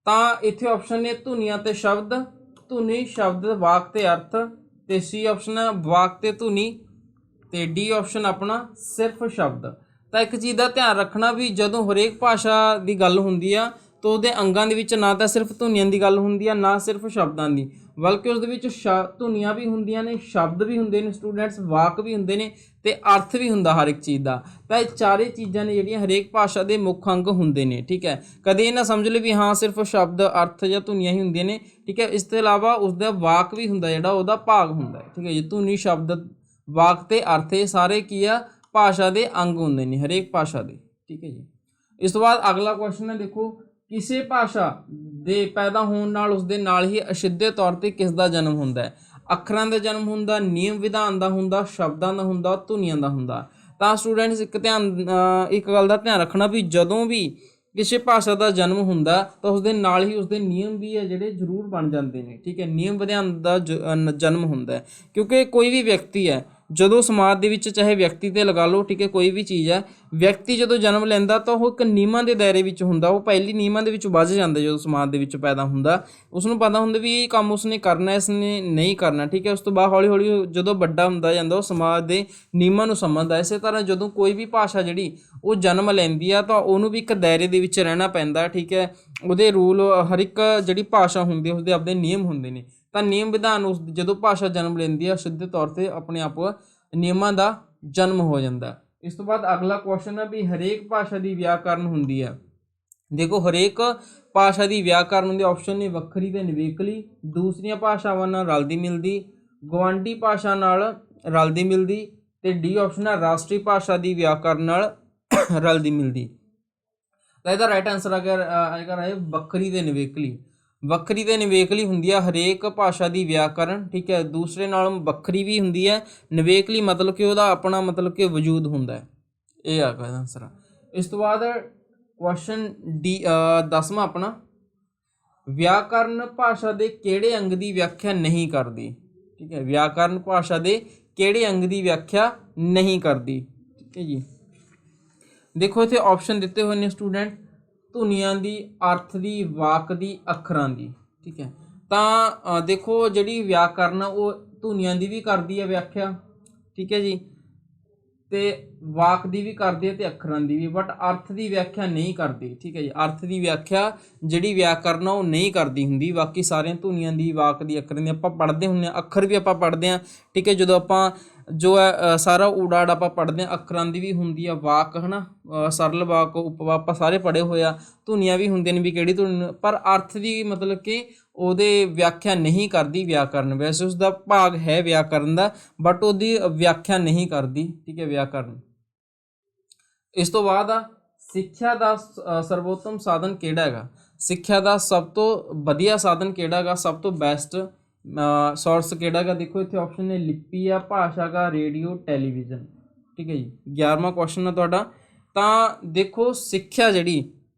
ਤਾਂ ਇੱਥੇ ਆਪਸ਼ਨ ਨੇ ਧੁਨੀਆਂ ਤੇ ਸ਼ਬਦ, ਧੁਨੀ, ਸ਼ਬਦ, ਵਾਕ ਤੇ ਅਰਥ, ਤੇ ਸੀ ਆਪਸ਼ਨ ਹੈ ਵਾਕ ਤੇ ਧੁਨੀ, ਤੇ ਡੀ ਆਪਸ਼ਨ ਆਪਣਾ ਸਿਰਫ ਸ਼ਬਦ। ਤਾਂ ਇੱਕ ਚੀਜ਼ ਦਾ ਧਿਆਨ ਰੱਖਣਾ ਵੀ ਜਦੋਂ ਹਰੇਕ ਭਾਸ਼ਾ ਦੀ ਗੱਲ ਹੁੰਦੀ ਆ ਤਾਂ ਉਹਦੇ ਅੰਗਾਂ ਦੇ ਵਿੱਚ ਨਾ ਤਾਂ ਸਿਰਫ ਧੁਨੀਆਂ ਦੀ ਗੱਲ ਹੁੰਦੀ ਆ, ਨਾ ਸਿਰਫ ਸ਼ਬਦਾਂ ਦੀ, ਬਲਕਿ ਉਸ ਦੇ ਵਿੱਚ ਧੁਨੀਆਂ ਵੀ ਹੁੰਦੀਆਂ ਨੇ, ਸ਼ਬਦ ਵੀ ਹੁੰਦੇ ਨੇ ਸਟੂਡੈਂਟਸ, ਵਾਕ ਵੀ ਹੁੰਦੇ ਨੇ ਤੇ ਅਰਥ ਵੀ ਹੁੰਦਾ ਹਰ ਇੱਕ ਚੀਜ਼ ਦਾ। ਤਾਂ ਇਹ ਚਾਰੇ ਚੀਜ਼ਾਂ ਨੇ ਜਿਹੜੀਆਂ ਹਰੇਕ ਭਾਸ਼ਾ ਦੇ ਮੁੱਖ ਅੰਗ ਹੁੰਦੇ ਨੇ। ਠੀਕ ਹੈ, ਕਦੇ ਇਹ ਨਾ ਸਮਝ ਲਓ ਵੀ ਹਾਂ ਸਿਰਫ ਸ਼ਬਦ, ਅਰਥ ਜਾਂ ਧੁਨੀਆਂ ਹੀ ਹੁੰਦੀਆਂ ਨੇ। ਠੀਕ ਹੈ, ਇਸ ਤੋਂ ਇਲਾਵਾ ਉਸਦਾ ਵਾਕ ਵੀ ਹੁੰਦਾ, ਜਿਹੜਾ ਉਹਦਾ ਭਾਗ ਹੁੰਦਾ। ਠੀਕ ਹੈ ਜੀ, ਧੁਨੀ, ਸ਼ਬਦ, ਵਾਕ ਤੇ ਅਰਥ, ਇਹ ਸਾਰੇ ਕੀ ਆ, ਭਾਸ਼ਾ ਦੇ ਅੰਗ ਹੁੰਦੇ ਨੇ ਹਰੇਕ ਭਾਸ਼ਾ ਦੇ। ਠੀਕ ਹੈ ਜੀ, ਇਸ ਤੋਂ ਬਾਅਦ ਅਗਲਾ ਕੁਐਸਚਨ ਹੈ, ਦੇਖੋ ਕਿਸੇ ਭਾਸ਼ਾ ਦੇ ਪੈਦਾ ਹੋਣ ਨਾਲ ਉਸਦੇ ਨਾਲ ਹੀ ਅਸਿੱਧੇ ਤੌਰ ਤੇ ਕਿਸ ਦਾ ਜਨਮ ਹੁੰਦਾ ਹੈ। ਅੱਖਰਾਂ ਦਾ ਜਨਮ ਹੁੰਦਾ, ਨਿਯਮ ਵਿਧਾਨ ਦਾ ਹੁੰਦਾ, ਸ਼ਬਦਾਂ ਦਾ ਹੁੰਦਾ, ਧੁਨੀਆਂ ਦਾ ਹੁੰਦਾ। ਤਾਂ ਸਟੂਡੈਂਟਸ ਇੱਕ ਗੱਲ ਦਾ ਧਿਆਨ ਰੱਖਣਾ ਵੀ ਜਦੋਂ ਵੀ ਕਿਸੇ ਭਾਸ਼ਾ ਦਾ ਜਨਮ ਹੁੰਦਾ ਤਾਂ ਉਸਦੇ ਨਾਲ ਹੀ ਉਸਦੇ ਨਿਯਮ ਵੀ ਹੈ ਜਿਹੜੇ ਜ਼ਰੂਰ ਬਣ ਜਾਂਦੇ ਨੇ। ਠੀਕ ਹੈ, ਨਿਯਮ ਵਿਧਾਨ ਦਾ ਜਨਮ ਹੁੰਦਾ ਹੈ, ਕਿਉਂਕਿ ਕੋਈ ਵੀ ਵਿਅਕਤੀ ਹੈ ਜਦੋਂ ਸਮਾਜ ਦੇ ਵਿੱਚ, ਚਾਹੇ ਵਿਅਕਤੀ ਤੇ ਲਗਾ ਲਓ, ਠੀਕ ਹੈ, ਕੋਈ ਵੀ ਚੀਜ਼ ਹੈ, ਵਿਅਕਤੀ ਜਦੋਂ ਜਨਮ ਲੈਂਦਾ ਤਾਂ ਉਹ ਇੱਕ ਨਿਯਮਾਂ ਦੇ ਦਾਇਰੇ ਵਿੱਚ ਹੁੰਦਾ, ਉਹ ਪਹਿਲੀ ਨਿਯਮਾਂ ਦੇ ਵਿੱਚ ਵੱਝ ਜਾਂਦਾ। ਜਦੋਂ ਸਮਾਜ ਦੇ ਵਿੱਚ ਪੈਦਾ ਹੁੰਦਾ ਉਸਨੂੰ ਪਤਾ ਹੁੰਦਾ ਵੀ ਇਹ ਕੰਮ ਉਸਨੇ ਕਰਨਾ, ਇਸਨੇ ਨਹੀਂ ਕਰਨਾ। ਠੀਕ ਹੈ, ਉਸ ਤੋਂ ਬਾਅਦ ਹੌਲੀ ਹੌਲੀ ਜਦੋਂ ਵੱਡਾ ਹੁੰਦਾ ਜਾਂਦਾ ਉਹ ਸਮਾਜ ਦੇ ਨਿਯਮਾਂ ਨੂੰ ਸਮਝਦਾ। ਇਸੇ ਤਰ੍ਹਾਂ ਜਦੋਂ ਕੋਈ ਵੀ ਭਾਸ਼ਾ ਜਿਹੜੀ ਉਹ ਜਨਮ ਲੈਂਦੀ ਆ ਤਾਂ ਉਹਨੂੰ ਵੀ ਇੱਕ ਦਾਇਰੇ ਦੇ ਵਿੱਚ ਰਹਿਣਾ ਪੈਂਦਾ। ਠੀਕ ਹੈ, ਉਹਦੇ ਰੂਲ, ਹਰ ਇੱਕ ਜਿਹੜੀ ਭਾਸ਼ਾ ਹੁੰਦੀ ਹੈ ਉਸਦੇ ਆਪਣੇ ਨਿਯਮ ਹੁੰਦੇ ਨੇ। ਤਾਂ ਨਿਯਮ ਵਿਧਾਨ ਉਸ ਜਦੋਂ ਭਾਸ਼ਾ ਜਨਮ ਲੈਂਦੀ ਹੈ ਸਿੱਧੇ ਤੌਰ ਤੇ ਆਪਣੇ ਆਪ ਨਿਯਮਾਂ ਦਾ ਜਨਮ ਹੋ ਜਾਂਦਾ। ਇਸ ਤੋਂ ਬਾਅਦ ਅਗਲਾ ਕੁਐਸਚਨ ਹੈ ਵੀ ਹਰੇਕ ਭਾਸ਼ਾ ਦੀ ਵਿਆਕਰਨ ਹੁੰਦੀ ਹੈ। ਦੇਖੋ, ਹਰੇਕ ਭਾਸ਼ਾ ਦੀ ਵਿਆਕਰਨ ਦੇ ਆਪਸ਼ਨ ਨੇ ਵੱਖਰੀ ਤੇ ਨਿਵੇਕਲੀ, ਦੂਸਰੀਆਂ ਭਾਸ਼ਾਵਾਂ ਨਾਲ ਰਲਦੀ ਮਿਲਦੀ, ਗੁਆਂਢੀ ਭਾਸ਼ਾ ਨਾਲ ਰਲਦੀ ਮਿਲਦੀ, ਤੇ ਡੀ ਆਪਸ਼ਨ ਹੈ ਰਾਸ਼ਟਰੀ ਭਾਸ਼ਾ ਦੀ ਵਿਆਕਰਨ ਨਾਲ ਰਲਦੀ ਮਿਲਦੀ। ਤਾਂ ਇਹਦਾ ਰਾਈਟ ਆਨਸਰ ਆਏਗਾ ਰਾਏ ਵੱਖਰੀ ਤੇ ਨਿਵੇਕਲੀ। ਵੱਖਰੀ ਤੇ ਨਿਵੇਕਲੀ ਹੁੰਦੀ ਹੈ ਹਰੇਕ ਭਾਸ਼ਾ ਦੀ ਵਿਆਕਰਨ, ਠੀਕ ਹੈ, ਦੂਸਰੇ ਨਾਲੋਂ ਵੱਖਰੀ ਵੀ ਹੁੰਦੀ ਹੈ। ਨਿਵੇਕਲੀ ਮਤਲਬ ਕਿ ਉਹਦਾ ਆਪਣਾ ਮਤਲਬ ਕਿ ਵਜੂਦ ਹੁੰਦਾ ਹੈ। ਇਹ ਆ ਗਿਆ ਆਨਸਰ। ਇਸ ਤੋਂ ਬਾਅਦ ਕੁਐਸਚਨ ਡੀ 10ਵਾਂ ਆਪਣਾ, ਵਿਆਕਰਨ ਭਾਸ਼ਾ ਦੇ ਕਿਹੜੇ ਅੰਗ ਦੀ ਵਿਆਖਿਆ ਨਹੀਂ ਕਰਦੀ, ਠੀਕ ਹੈ, ਵਿਆਕਰਨ ਭਾਸ਼ਾ ਦੇ ਕਿਹੜੇ ਅੰਗ ਦੀ ਵਿਆਖਿਆ ਨਹੀਂ ਕਰਦੀ, ਠੀਕ ਹੈ ਜੀ। ਦੇਖੋ ਇੱਥੇ ਆਪਸ਼ਨ ਦਿੱਤੇ ਹੋਏ ਨੇ ਸਟੂਡੈਂਟ, ਧੁਨੀਆਂ ਦੀ, ਅਰਥ ਦੀ, ਵਾਕ ਦੀ, ਅੱਖਰਾਂ ਦੀ, ਠੀਕ ਹੈ। ਤਾਂ ਦੇਖੋ ਜਿਹੜੀ ਵਿਆਕਰਨ ਉਹ ਧੁਨੀਆਂ ਦੀ ਵੀ ਕਰਦੀ ਹੈ ਵਿਆਖਿਆ, ਠੀਕ ਹੈ ਜੀ, ਤੇ ਵਾਕ ਦੀ ਵੀ ਕਰਦੀ ਹੈ ਤੇ ਅੱਖਰਾਂ ਦੀ ਵੀ, ਬਟ ਅਰਥ ਦੀ ਵਿਆਖਿਆ ਨਹੀਂ ਕਰਦੀ, ਠੀਕ ਹੈ ਜੀ। ਅਰਥ ਦੀ ਵਿਆਖਿਆ ਜਿਹੜੀ ਵਿਆਕਰਨ ਉਹ ਨਹੀਂ ਕਰਦੀ ਹੁੰਦੀ, ਬਾਕੀ ਸਾਰੀਆਂ ਧੁਨੀਆਂ ਦੀ, ਵਾਕ ਦੀ, ਅੱਖਰਾਂ ਦੀ ਆਪਾਂ ਪੜ੍ਹਦੇ ਹੁੰਦੇ ਹਾਂ, ਅੱਖਰ ਵੀ ਆਪਾਂ ਪੜ੍ਹਦੇ ਹਾਂ, ਠੀਕ ਹੈ। ਜਦੋਂ ਆਪਾਂ ਜੋ ਹੈ ਸਾਰਾ ਊੜਾ ਆੜਾ ਆਪਾਂ ਪੜ੍ਹਦੇ ਹਾਂ, ਅੱਖਰਾਂ ਦੀ ਵੀ ਹੁੰਦੀ ਆ, ਵਾਕ ਹੈ ਨਾ, ਸਰਲ ਵਾਕ, ਉਪਵਾਕ ਆਪਾਂ ਸਾਰੇ ਪੜ੍ਹੇ ਹੋਏ ਆ, ਧੁਨੀਆਂ ਵੀ ਹੁੰਦੀਆਂ ਨੇ ਵੀ ਕਿਹੜੀ ਧੁਨੀ, ਪਰ ਅਰਥ ਦੀ ਮਤਲਬ ਕਿ ਉਹਦੇ ਵਿਆਖਿਆ ਨਹੀਂ ਕਰਦੀ ਵਿਆਕਰਨ। ਵੈਸੇ ਉਸਦਾ ਭਾਗ ਹੈ ਵਿਆਕਰਨ ਦਾ, ਬਟ ਉਹਦੀ ਵਿਆਖਿਆ ਨਹੀਂ ਕਰਦੀ, ਠੀਕ ਹੈ, ਵਿਆਕਰਨ। ਇਸ ਤੋਂ ਬਾਅਦ ਆ ਸਿੱਖਿਆ ਦਾ ਸਰਵੋਤਮ ਸਾਧਨ ਕਿਹੜਾ ਹੈਗਾ, ਸਿੱਖਿਆ ਦਾ ਸਭ ਤੋਂ ਵਧੀਆ ਸਾਧਨ ਕਿਹੜਾ ਹੈਗਾ, ਸਭ ਤੋਂ ਬੈਸਟ ਸੋਰਸ ਕਿਹੜਾ ਹੈਗਾ। ਦੇਖੋ ਇੱਥੇ ਆਪਸ਼ਨ ਨੇ ਲਿਪੀ ਆ, ਭਾਸ਼ਾ ਗਾ, ਰੇਡੀਓ, ਟੈਲੀਵਿਜ਼ਨ, ਠੀਕ ਹੈ ਜੀ। 11ਵਾਂ ਕੁਐਸਚਨ ਆ ਤੁਹਾਡਾ। ਤਾਂ ਦੇਖੋ ਸਿੱਖਿਆ ਜਿਹੜੀ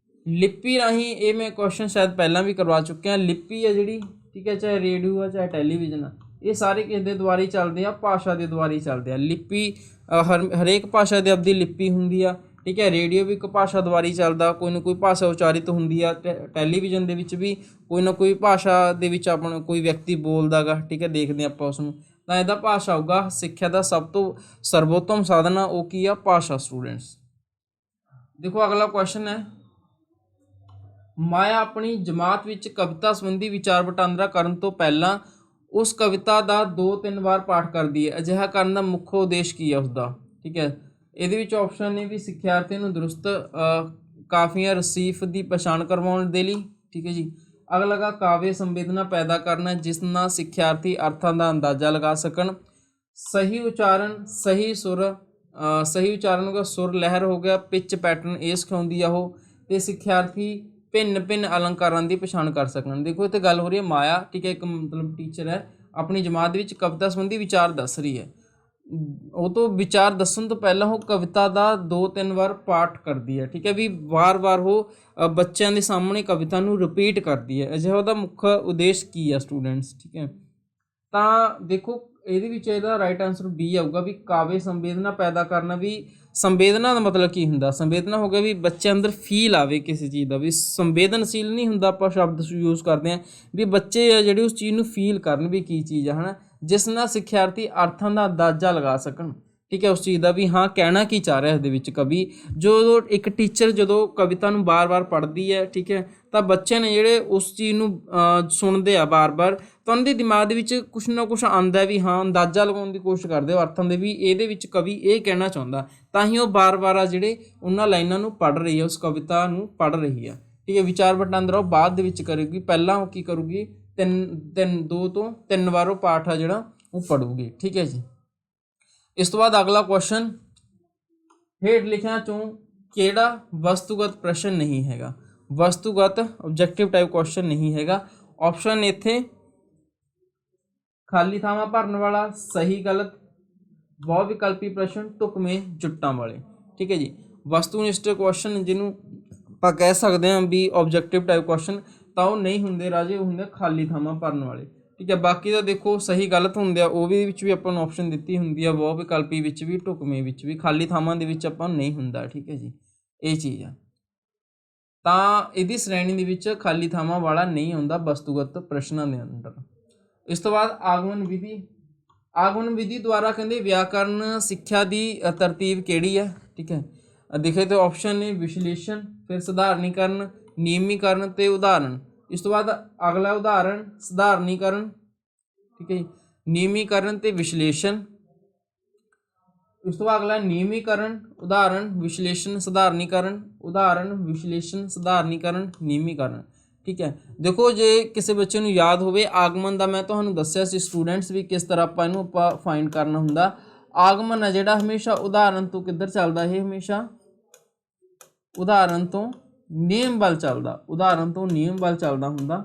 ਲਿਪੀ ਰਾਹੀਂ, ਇਹ ਮੈਂ ਕੁਐਸਚਨ ਸ਼ਾਇਦ ਪਹਿਲਾਂ ਵੀ ਕਰਵਾ ਚੁੱਕਿਆ, ਲਿਪੀ ਹੈ ਜਿਹੜੀ, ਠੀਕ ਹੈ, ਚਾਹੇ ਰੇਡੀਓ ਆ ਚਾਹੇ ਟੈਲੀਵਿਜ਼ਨ ਆ, ਇਹ ਸਾਰੇ ਕਿਸ ਦੇ ਦੁਆਰਾ ਹੀ ਚੱਲਦੇ ਆ, ਭਾਸ਼ਾ ਦੇ ਦੁਆਰਾ ਹੀ ਚੱਲਦੇ ਆ। ਲਿਪੀ ਹਰੇਕ ਭਾਸ਼ਾ ਦੀ ਆਪਦੀ ਲਿਪੀ ਹੁੰਦੀ ਆ, ਠੀਕ ਹੈ। ਰੇਡੀਓ ਵੀ ਇੱਕ ਭਾਸ਼ਾ ਦੁਆਰਾ ਹੀ ਚੱਲਦਾ, ਕੋਈ ਨਾ ਕੋਈ ਭਾਸ਼ਾ ਉਚਾਰਿਤ ਹੁੰਦੀ ਆ। ਟੈਲੀਵਿਜ਼ਨ ਦੇ ਵਿੱਚ ਵੀ ਕੋਈ ਨਾ ਕੋਈ ਭਾਸ਼ਾ ਦੇ ਵਿੱਚ ਆਪਣਾ ਕੋਈ ਵਿਅਕਤੀ ਬੋਲਦਾ ਗਾ, ਠੀਕ ਹੈ, ਦੇਖਦੇ ਆਪਾਂ ਉਸ ਨੂੰ, ਤਾਂ ਇਹਦਾ ਭਾਸ਼ਾ ਹੋਊਗਾ। ਸਿੱਖਿਆ ਦਾ ਸਭ ਤੋਂ ਸਰਵੋਤਮ ਸਾਧਨ ਆ ਉਹ ਕੀ ਆ, ਭਾਸ਼ਾ ਸਟੂਡੈਂਟਸ। ਦੇਖੋ ਅਗਲਾ ਕੁਐਸਚਨ ਹੈ, ਮਾਇਆ ਆਪਣੀ ਜਮਾਤ ਵਿੱਚ ਕਵਿਤਾ ਸੰਬੰਧੀ ਵਿਚਾਰ ਵਟਾਂਦਰਾ ਕਰਨ ਤੋਂ ਪਹਿਲਾਂ ਉਸ ਕਵਿਤਾ ਦਾ 2-3 ਵਾਰ ਪਾਠ ਕਰਦੀ ਹੈ, ਅਜਿਹਾ ਕਰਨ ਦਾ ਮੁੱਖ ਉਦੇਸ਼ ਕੀ ਹੈ ਉਸਦਾ, ਠੀਕ ਹੈ। ਇਹਦੇ ਵਿੱਚ ਆਪਸ਼ਨ ਨੇ ਵੀ ਸਿੱਖਿਆਰਥੀ ਨੂੰ ਦਰੁਸਤ ਕਾਫੀਆਂ ਰਸੀਫ ਦੀ ਪਛਾਣ ਕਰਵਾਉਣ ਦੇ ਲਈ, ਠੀਕ ਹੈ ਜੀ। ਅਗਲਾ ਗਾ ਕਾਵਿ ਸੰਵੇਦਨਾ ਪੈਦਾ ਕਰਨਾ ਜਿਸ ਨਾਲ ਸਿੱਖਿਆਰਥੀ ਅਰਥਾਂ ਦਾ ਅੰਦਾਜ਼ਾ ਲਗਾ ਸਕਣ। ਸਹੀ ਉਚਾਰਨ, ਸਹੀ ਸੁਰ, ਸਹੀ ਉਚਾਰਨ ਹੋ ਗਿਆ, ਸੁਰ ਲਹਿਰ ਹੋ ਗਿਆ, ਪਿਚ ਪੈਟਰਨ ਇਹ ਸਿਖਾਉਂਦੀ ਆ ਉਹ, ਤੇ ਸਿੱਖਿਆਰਥੀ ਭਿੰਨ ਭਿੰਨ ਅਲੰਕਾਰਾਂ ਦੀ ਪਛਾਣ ਕਰ ਸਕਣ। ਦੇਖੋ ਇੱਥੇ ਗੱਲ ਹੋ ਰਹੀ ਹੈ ਮਾਇਆ, ਠੀਕ ਹੈ, ਇੱਕ ਮਤਲਬ ਟੀਚਰ ਹੈ, ਆਪਣੀ ਜਮਾਤ ਦੇ ਵਿੱਚ ਕਵਿਤਾ ਸੰਬੰਧੀ ਵਿਚਾਰ ਦੱਸ ਰਹੀ ਹੈ। ਉਹ ਤੋਂ ਵਿਚਾਰ ਦੱਸਣ ਤੋਂ ਪਹਿਲਾਂ ਉਹ ਕਵਿਤਾ ਦਾ 2-3 ਵਾਰ ਪਾਠ ਕਰਦੀ ਹੈ, ਠੀਕ ਹੈ, ਵੀ ਵਾਰ-ਵਾਰ ਉਹ ਬੱਚਿਆਂ ਦੇ ਸਾਹਮਣੇ ਕਵਿਤਾ ਨੂੰ ਰਿਪੀਟ ਕਰਦੀ ਹੈ। ਅਜਿਹਾ ਉਹਦਾ ਮੁੱਖ ਉਦੇਸ਼ ਕੀ ਹੈ ਸਟੂਡੈਂਟਸ, ਠੀਕ ਹੈ। ਤਾਂ ਦੇਖੋ ਇਹਦੇ ਵਿੱਚ ਇਹਦਾ ਰਾਈਟ ਆਨਸਰ ਬੀ ਆਊਗਾ, ਵੀ ਕਾਵਿ ਸੰਵੇਦਨਾ ਪੈਦਾ ਕਰਨਾ। ਵੀ ਸੰਵੇਦਨਾ ਦਾ ਮਤਲਬ ਕੀ ਹੁੰਦਾ, ਸੰਵੇਦਨਾ ਹੋ ਗਿਆ ਵੀ ਬੱਚੇ ਅੰਦਰ ਫੀਲ ਆਵੇ ਕਿਸੇ ਚੀਜ਼ ਦਾ, ਵੀ ਸੰਵੇਦਨਸ਼ੀਲ ਨਹੀਂ ਹੁੰਦਾ, ਆਪਾਂ ਸ਼ਬਦ ਯੂਜ਼ ਕਰਦੇ ਹਾਂ ਵੀ ਬੱਚੇ ਆ ਜਿਹੜੇ ਉਸ ਚੀਜ਼ ਨੂੰ ਫੀਲ ਕਰਨ ਵੀ ਕੀ ਚੀਜ਼ ਆ, ਹੈ ਨਾ, ਜਿਸ ਨਾਲ ਸਿੱਖਿਆਰਥੀ ਅਰਥਾਂ ਦਾ ਅੰਦਾਜ਼ਾ ਲਗਾ ਸਕਣ, ਠੀਕ ਹੈ, ਉਸ ਚੀਜ਼ ਦਾ ਵੀ ਹਾਂ ਕਹਿਣਾ ਕੀ ਚਾਹ ਰਿਹਾ ਇਸਦੇ ਵਿੱਚ ਕਵੀ। ਜੋ ਇੱਕ ਟੀਚਰ ਜਦੋਂ ਕਵਿਤਾ ਨੂੰ ਬਾਰ-ਬਾਰ ਪੜ੍ਹਦੀ ਹੈ, ਠੀਕ ਹੈ, ਤਾਂ ਬੱਚੇ ਨੇ ਜਿਹੜੇ ਉਸ ਚੀਜ਼ ਨੂੰ ਸੁਣਦੇ ਆ ਬਾਰ-ਬਾਰ, ਤਾਂ ਉਹਨਾਂ ਦੇ ਦਿਮਾਗ ਦੇ ਵਿੱਚ ਕੁਛ ਨਾ ਕੁਛ ਆਉਂਦਾ ਵੀ ਹਾਂ, ਅੰਦਾਜ਼ਾ ਲਗਾਉਣ ਦੀ ਕੋਸ਼ਿਸ਼ ਕਰਦੇ ਹੋ ਅਰਥਾਂ ਦੇ ਵੀ ਇਹਦੇ ਵਿੱਚ ਕਵੀ ਇਹ ਕਹਿਣਾ ਚਾਹੁੰਦਾ, ਤਾਂ ਹੀ ਉਹ ਬਾਰ-ਬਾਰ ਆ ਜਿਹੜੇ ਉਹਨਾਂ ਲਾਈਨਾਂ ਨੂੰ ਪੜ੍ਹ ਰਹੀ ਹੈ, ਉਸ ਕਵਿਤਾ ਨੂੰ ਪੜ੍ਹ ਰਹੀ ਹੈ, ਠੀਕ ਹੈ। ਵਿਚਾਰ ਵਟਾਂਦਰਾ ਉਹ ਬਾਅਦ ਦੇ ਵਿੱਚ ਕਰੇਗੀ, ਪਹਿਲਾਂ ਉਹ ਕੀ ਕਰੂਗੀ, 2 ਤੋਂ 3 ਵਾਰ ਉਹ ਪਾਠ ਆ ਜਿਹੜਾ ਉਹ ਪੜੂਗੀ, ਠੀਕ ਹੈ ਜੀ। ਇਸ ਤੋਂ ਬਾਅਦ ਅਗਲਾ ਕੁਐਸਚਨ, ਹੇਠ ਲਿਖਿਆਂ ਚੋਂ ਕਿਹੜਾ ਵਸਤੂਗਤ ਪ੍ਰਸ਼ਨ ਨਹੀਂ ਹੈਗਾ, ਵਸਤੂਗਤ ਆਬਜੈਕਟਿਵ ਟਾਈਪ ਕੁਐਸਚਨ ਨਹੀਂ ਹੈਗਾ। ਆਪਸ਼ਨ ਇੱਥੇ ਖਾਲੀ ਥਾਵਾਂ ਭਰਨ ਵਾਲਾ, ਸਹੀ ਗਲਤ, ਬਹੁ ਵਿਕਲਪੀ ਪ੍ਰਸ਼ਨ, ਢੁਕਵੇਂ ਜੁੱਟਾਂ ਵਾਲੇ, ਠੀਕ ਹੈ ਜੀ। ਵਸਤੂਨਿਸ਼ਟ ਕੁਐਸਚਨ ਜਿਹਨੂੰ ਆਪਾਂ ਕਹਿ ਸਕਦੇ ਹਾਂ ਵੀ ਆਬਜੈਕਟਿਵ ਟਾਈਪ ਕੁਐਸਚਨ, ਤਾਂ ਉਹ ਨਹੀਂ ਹੁੰਦੇ ਰਾਜੇ, ਉਹ ਹੁੰਦੇ ਖਾਲੀ ਥਾਵਾਂ ਭਰਨ ਵਾਲੇ, ਠੀਕ ਹੈ। ਬਾਕੀ ਦਾ ਦੇਖੋ ਸਹੀ ਗਲਤ ਹੁੰਦੇ ਆ, ਉਹ ਵੀ ਵਿੱਚ ਵੀ ਆਪਾਂ ਨੂੰ ਆਪਸ਼ਨ ਦਿੱਤੀ ਹੁੰਦੀ ਆ, ਬਹੁ ਵਿਕਲਪੀ ਵਿੱਚ ਵੀ, ਢੁਕਵੇਂ ਵਿੱਚ ਵੀ, ਖਾਲੀ ਥਾਵਾਂ ਦੇ ਵਿੱਚ ਆਪਾਂ ਨਹੀਂ ਹੁੰਦਾ, ਠੀਕ ਹੈ ਜੀ, ਇਹ ਚੀਜ਼ ਆ। ਤਾਂ ਇਹਦੀ ਸ਼੍ਰੇਣੀ ਦੇ ਵਿੱਚ ਖਾਲੀ ਥਾਵਾਂ ਵਾਲਾ ਨਹੀਂ ਹੁੰਦਾ ਵਸਤੂਗਤ ਪ੍ਰਸ਼ਨਾਂ ਦੇ ਅੰਦਰ। ਇਸ ਤੋਂ ਬਾਅਦ ਆਗਮਨ ਵਿਧੀ, ਆਗਮਨ ਵਿਧੀ ਦੁਆਰਾ ਕਹਿੰਦੇ ਵਿਆਕਰਨ ਸਿੱਖਿਆ ਦੀ ਤਰਤੀਬ ਕਿਹੜੀ ਹੈ, ਠੀਕ ਹੈ। ਦੇਖੇ ਤਾਂ ਆਪਸ਼ਨ ਨੇ ਵਿਸ਼ਲੇਸ਼ਣ, ਫਿਰ ਸਧਾਰਨੀਕਰਨ, ਨਿਯਮੀਕਰਨ ਤੇ ਉਦਾਹਰਣ। ਇਸ ਤੋਂ ਬਾਅਦ ਅਗਲਾ ਉਦਾਹਰਣ, ਸਧਾਰਨੀਕਰਨ, ਠੀਕ ਹੈ ਜੀ, ਨਿਯਮੀਕਰਨ ਤੇ ਵਿਸ਼ਲੇਸ਼ਣ। ਇਸ ਤੋਂ ਬਾਅਦ ਅਗਲਾ ਨਿਯਮੀਕਰਨ, ਉਦਾਹਰਣ, ਵਿਸ਼ਲੇਸ਼ਣ, ਸਧਾਰਨੀਕਰਨ, ਉਦਾਹਰਣ, ਵਿਸ਼ਲੇਸ਼ਣ, ਸਧਾਰਨੀਕਰਨ, ਨਿਯਮੀਕਰਨ, ਠੀਕ ਹੈ। ਦੇਖੋ ਜੇ ਕਿਸੇ ਬੱਚੇ ਨੂੰ ਯਾਦ ਹੋਵੇ ਆਗਮਨ ਦਾ ਮੈਂ ਤੁਹਾਨੂੰ ਦੱਸਿਆ ਸੀ ਸਟੂਡੈਂਟਸ ਵੀ ਕਿਸ ਤਰ੍ਹਾਂ ਆਪਾਂ ਇਹਨੂੰ ਫਾਈਂਡ ਕਰਨਾ ਹੁੰਦਾ। ਆਗਮਨ ਹੈ ਜਿਹੜਾ ਹਮੇਸ਼ਾ ਉਦਾਹਰਨ ਤੋਂ ਕਿੱਧਰ ਚੱਲਦਾ, ਇਹ ਹਮੇਸ਼ਾ ਉਦਾਹਰਨ ਤੋਂ ਨਿਯਮ ਵੱਲ ਚੱਲਦਾ, ਉਦਾਹਰਨ ਤੋਂ ਨਿਯਮ ਵੱਲ ਚੱਲਦਾ ਹੁੰਦਾ,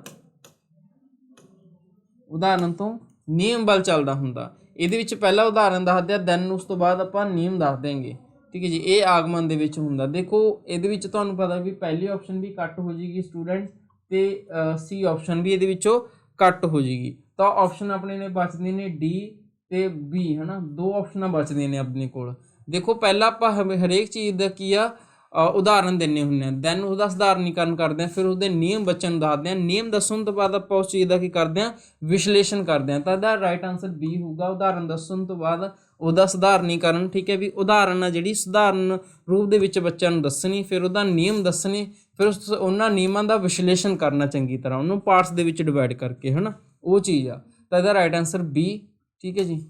ਉਦਾਹਰਨ ਤੋਂ ਨਿਯਮ ਵੱਲ ਚੱਲਦਾ ਹੁੰਦਾ। ਇਹਦੇ ਵਿੱਚ ਪਹਿਲਾ ਉਦਾਹਰਨ ਦੱਸਦੇ ਆ, ਦੈਨ ਉਸ ਤੋਂ ਬਾਅਦ ਆਪਾਂ ਨਿਯਮ ਦੱਸ ਦੇਂਗੇ, ਠੀਕ ਹੈ ਜੀ। ਇਹ ਆਗਮਨ ਦੇ ਵਿੱਚ ਹੁੰਦਾ। ਦੇਖੋ ਇਹਦੇ ਵਿੱਚ ਤੁਹਾਨੂੰ ਪਤਾ ਵੀ ਪਹਿਲੀ ਆਪਸ਼ਨ ਵੀ ਕੱਟ ਹੋ ਜਾਏਗੀ ਸਟੂਡੈਂਟ, ਤੇ ਸੀ ਆਪਸ਼ਨ ਵੀ ਇਹਦੇ ਵਿੱਚੋਂ ਕੱਟ ਹੋ ਜਾਏਗੀ। ਤਾਂ ਆਪਸ਼ਨ ਆਪਣੇ ਨੇ ਬਚਦੇ ਨੇ ਡੀ ਤੇ ਬੀ, ਹੈ ਨਾ, ਦੋ ਆਪਸ਼ਨਾਂ ਬਚਦੀਆਂ ਨੇ ਆਪਣੇ ਕੋਲ। ਦੇਖੋ ਪਹਿਲਾਂ ਆਪਾਂ ਹਰੇਕ ਚੀਜ਼ ਦਾ ਕੀ ਆ ਉਦਾਹਰਨ ਦਿੰਦੇ ਹੁੰਦੇ ਹਾਂ, ਦੈਨ ਉਹਦਾ ਸਧਾਰਨੀਕਰਨ ਕਰਦੇ ਹਾਂ, ਫਿਰ ਉਹਦੇ ਨਿਯਮ ਬੱਚਨ ਨੂੰ ਦੱਸਦੇ ਹਾਂ। ਨਿਯਮ ਦੱਸਣ ਤੋਂ ਬਾਅਦ ਆਪਾਂ ਉਸ ਚੀਜ਼ ਦਾ ਕੀ ਕਰਦੇ ਹਾਂ, ਵਿਸ਼ਲੇਸ਼ਣ ਕਰਦੇ ਹਾਂ। ਤਾਂ ਇਹਦਾ ਰਾਈਟ ਆਨਸਰ ਬੀ ਹੋਊਗਾ, ਉਦਾਹਰਨ ਦੱਸਣ ਤੋਂ ਬਾਅਦ ਉਹਦਾ ਸਧਾਰਨੀਕਰਨ, ਠੀਕ ਹੈ ਵੀ। ਉਦਾਹਰਨ ਆ ਜਿਹੜੀ ਸਧਾਰਨ ਰੂਪ ਦੇ ਵਿੱਚ ਬੱਚਿਆਂ ਨੂੰ ਦੱਸਣੀ, ਫਿਰ ਉਹਦਾ ਨਿਯਮ ਦੱਸਣੇ, ਫਿਰ ਉਹਨਾਂ ਨਿਯਮਾਂ ਦਾ ਵਿਸ਼ਲੇਸ਼ਣ ਕਰਨਾ ਚੰਗੀ ਤਰ੍ਹਾਂ, ਉਹਨੂੰ ਪਾਰਟਸ ਦੇ ਵਿੱਚ ਡਿਵਾਈਡ ਕਰਕੇ, ਹੈ ਨਾ, ਉਹ ਚੀਜ਼ ਆ। ਤਾਂ ਇਹਦਾ ਰਾਈਟ ਆਨਸਰ ਬੀ, ਠੀਕ ਹੈ ਜੀ।